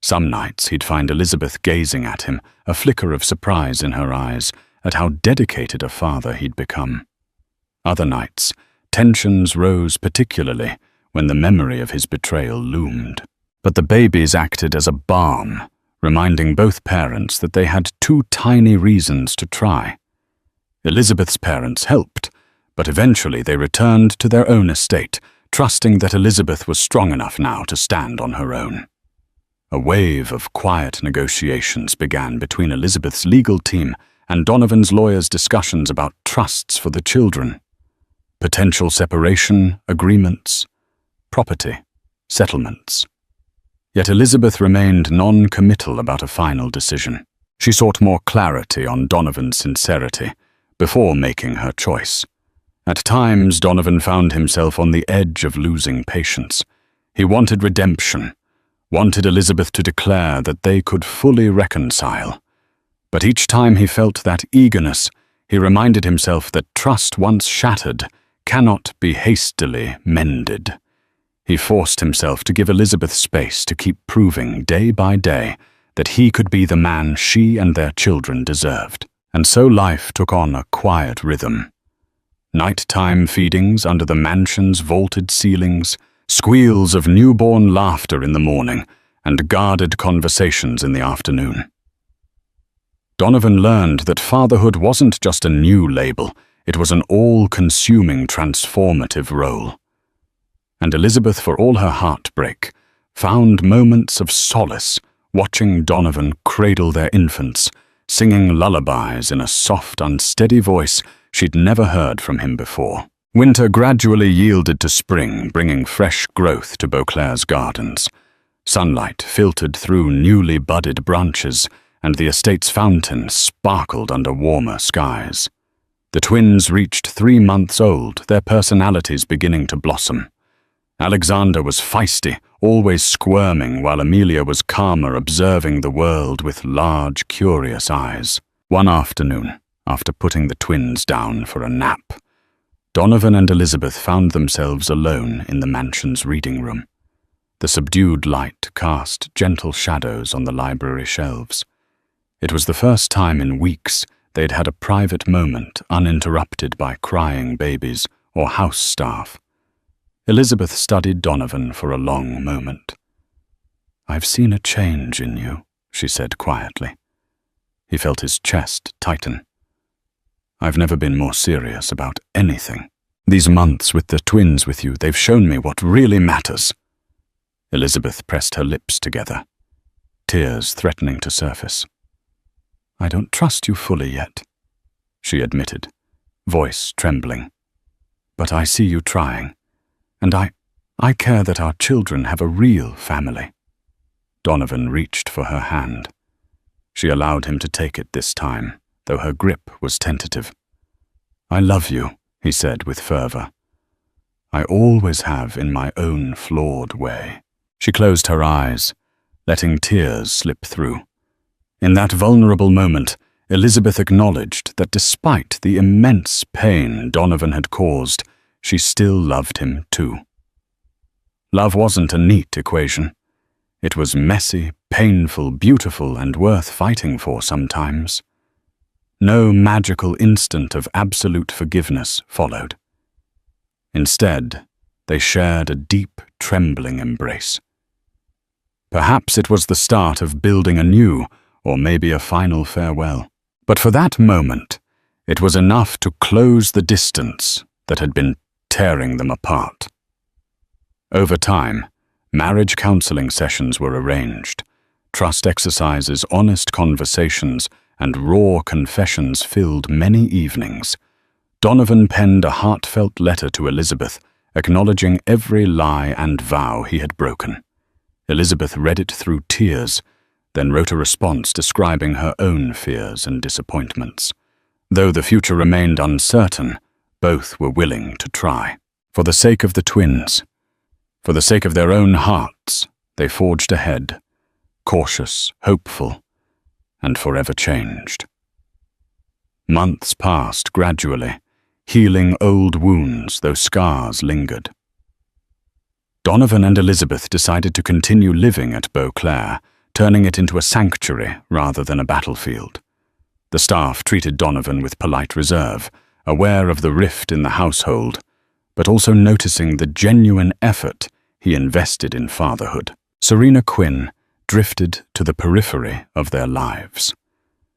Some nights he'd find Elizabeth gazing at him, a flicker of surprise in her eyes at how dedicated a father he'd become. Other nights, tensions rose particularly when the memory of his betrayal loomed. But the babies acted as a balm, reminding both parents that they had two tiny reasons to try. Elizabeth's parents helped, but eventually they returned to their own estate, trusting that Elizabeth was strong enough now to stand on her own. A wave of quiet negotiations began between Elizabeth's legal team and Donovan's lawyers' discussions about trusts for the children, potential separation agreements, property, settlements. Yet Elizabeth remained non-committal about a final decision. She sought more clarity on Donovan's sincerity before making her choice. At times, Donovan found himself on the edge of losing patience. He wanted redemption, wanted Elizabeth to declare that they could fully reconcile. But each time he felt that eagerness, he reminded himself that trust once shattered cannot be hastily mended. He forced himself to give Elizabeth space to keep proving day by day that he could be the man she and their children deserved. And so life took on a quiet rhythm. Nighttime feedings under the mansion's vaulted ceilings, squeals of newborn laughter in the morning, and guarded conversations in the afternoon. Donovan learned that fatherhood wasn't just a new label, it was an all-consuming transformative role. And Elizabeth, for all her heartbreak, found moments of solace watching Donovan cradle their infants, singing lullabies in a soft, unsteady voice she'd never heard from him before. Winter gradually yielded to spring, bringing fresh growth to Beauclair's gardens. Sunlight filtered through newly budded branches, and the estate's fountain sparkled under warmer skies. The twins reached 3 months old, their personalities beginning to blossom. Alexander was feisty, always squirming, while Amelia was calmer, observing the world with large, curious eyes. One afternoon, after putting the twins down for a nap, Donovan and Elizabeth found themselves alone in the mansion's reading room. The subdued light cast gentle shadows on the library shelves. It was the first time in weeks they'd had a private moment uninterrupted by crying babies or house staff. Elizabeth studied Donovan for a long moment. "I've seen a change in you," she said quietly. He felt his chest tighten. "I've never been more serious about anything. These months with the twins with you, they've shown me what really matters." Elizabeth pressed her lips together. tears threatening to surface. "I don't trust you fully yet," she admitted, voice trembling. "But I see you trying, and I care that our children have a real family." Donovan reached for her hand. She allowed him to take it this time, though her grip was tentative. "I love you," he said with fervor. "I always have in my own flawed way." She closed her eyes, letting tears slip through. In that vulnerable moment, Elizabeth acknowledged that despite the immense pain Donovan had caused, she still loved him too. Love wasn't a neat equation. It was messy, painful, beautiful, and worth fighting for sometimes. No magical instant of absolute forgiveness followed. Instead, they shared a deep, trembling embrace. Perhaps it was the start of building anew, or maybe a final farewell. But for that moment, it was enough to close the distance that had been tearing them apart. Over time, marriage counseling sessions were arranged. Trust exercises, honest conversations, and raw confessions filled many evenings. Donovan penned a heartfelt letter to Elizabeth, acknowledging every lie and vow he had broken. Elizabeth read it through tears, then wrote a response describing her own fears and disappointments. Though the future remained uncertain, both were willing to try. For the sake of the twins, for the sake of their own hearts, they forged ahead, cautious, hopeful, and forever changed. Months passed gradually, healing old wounds, though scars lingered. Donovan and Elizabeth decided to continue living at Beauclair, turning it into a sanctuary rather than a battlefield. The staff treated Donovan with polite reserve, aware of the rift in the household, but also noticing the genuine effort he invested in fatherhood. Serena Quinn drifted to the periphery of their lives.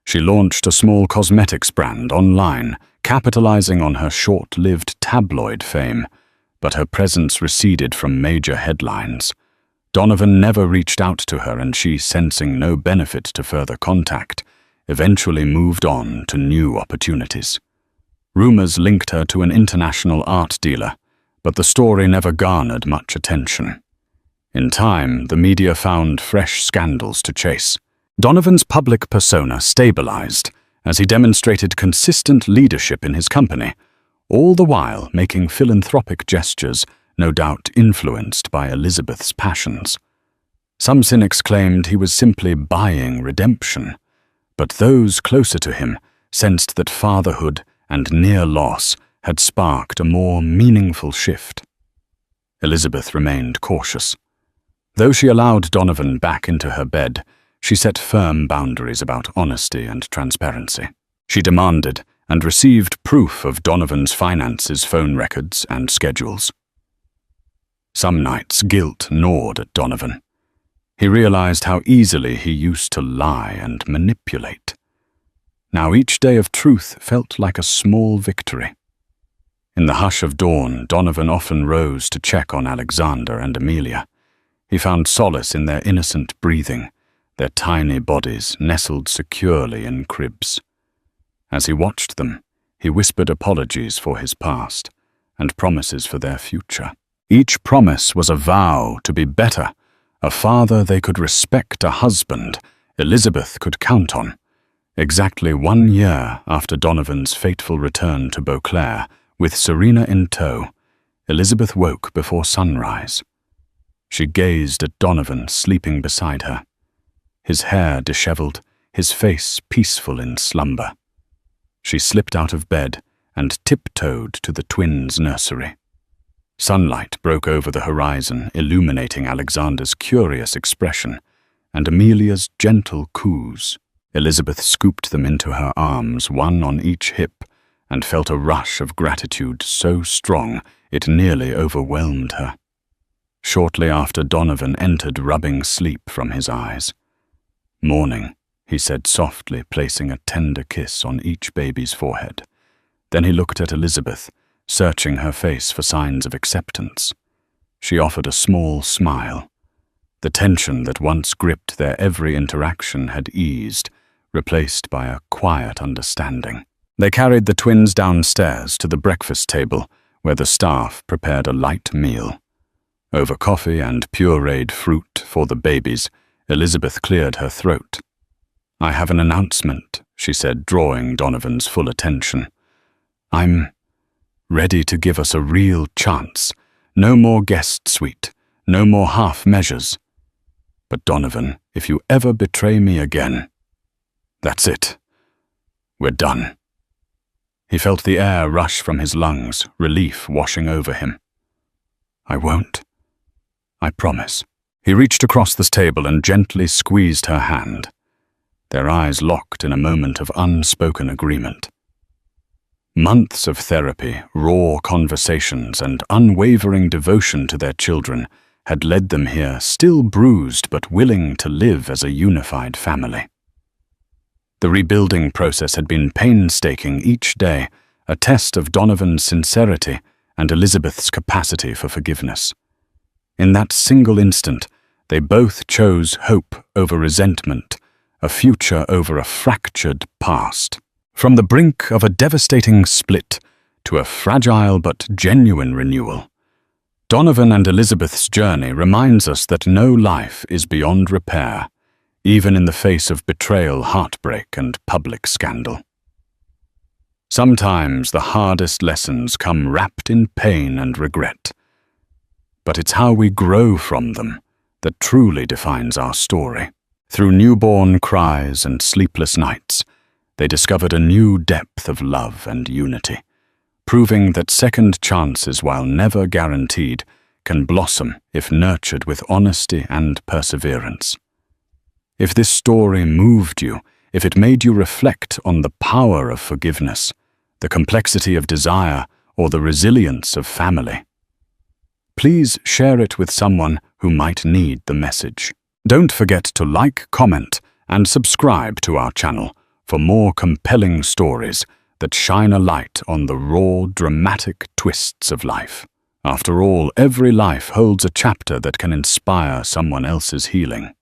She launched a small cosmetics brand online, capitalizing on her short-lived tabloid fame, but her presence receded from major headlines. Donovan never reached out to her, and she, sensing no benefit to further contact, eventually moved on to new opportunities. Rumors linked her to an international art dealer, but the story never garnered much attention. In time, the media found fresh scandals to chase. Donovan's public persona stabilized as he demonstrated consistent leadership in his company, all the while making philanthropic gestures, no doubt influenced by Elizabeth's passions. Some cynics claimed he was simply buying redemption, but those closer to him sensed that fatherhood and near loss had sparked a more meaningful shift. Elizabeth remained cautious. Though she allowed Donovan back into her bed, she set firm boundaries about honesty and transparency. She demanded and received proof of Donovan's finances, phone records, and schedules. Some nights, guilt gnawed at Donovan. He realized how easily he used to lie and manipulate. Now each day of truth felt like a small victory. In the hush of dawn, Donovan often rose to check on Alexander and Amelia. He found solace in their innocent breathing, their tiny bodies nestled securely in cribs. As he watched them, he whispered apologies for his past and promises for their future. Each promise was a vow to be better, a father they could respect, a husband Elizabeth could count on. Exactly 1 year after Donovan's fateful return to Beauclair, with Serena in tow, Elizabeth woke before sunrise. She gazed at Donovan sleeping beside her, his hair disheveled, his face peaceful in slumber. She slipped out of bed and tiptoed to the twins' nursery. Sunlight broke over the horizon, illuminating Alexander's curious expression and Amelia's gentle coos. Elizabeth scooped them into her arms, one on each hip, and felt a rush of gratitude so strong it nearly overwhelmed her. Shortly after, Donovan entered, rubbing sleep from his eyes. "Morning," he said softly, placing a tender kiss on each baby's forehead. Then he looked at Elizabeth, searching her face for signs of acceptance. She offered a small smile. The tension that once gripped their every interaction had eased, replaced by a quiet understanding. They carried the twins downstairs to the breakfast table, where the staff prepared a light meal. Over coffee and pureed fruit for the babies, Elizabeth cleared her throat. "I have an announcement," she said, drawing Donovan's full attention. "I'm ready to give us a real chance. No more guest suite, no more half measures. But Donovan, if you ever betray me again, that's it. We're done." He felt the air rush from his lungs, relief washing over him. "I won't. I promise." He reached across the table and gently squeezed her hand. Their eyes locked in a moment of unspoken agreement. Months of therapy, raw conversations, and unwavering devotion to their children had led them here, still bruised but willing to live as a unified family. The rebuilding process had been painstaking each day, a test of Donovan's sincerity and Elizabeth's capacity for forgiveness. In that single instant, they both chose hope over resentment, a future over a fractured past. From the brink of a devastating split to a fragile but genuine renewal, Donovan and Elizabeth's journey reminds us that no life is beyond repair, even in the face of betrayal, heartbreak, and public scandal. Sometimes the hardest lessons come wrapped in pain and regret, but it's how we grow from them that truly defines our story. Through newborn cries and sleepless nights, they discovered a new depth of love and unity, proving that second chances, while never guaranteed, can blossom if nurtured with honesty and perseverance. If this story moved you, if it made you reflect on the power of forgiveness, the complexity of desire, or the resilience of family, please share it with someone who might need the message. Don't forget to like, comment, and subscribe to our channel for more compelling stories that shine a light on the raw, dramatic twists of life. After all, every life holds a chapter that can inspire someone else's healing.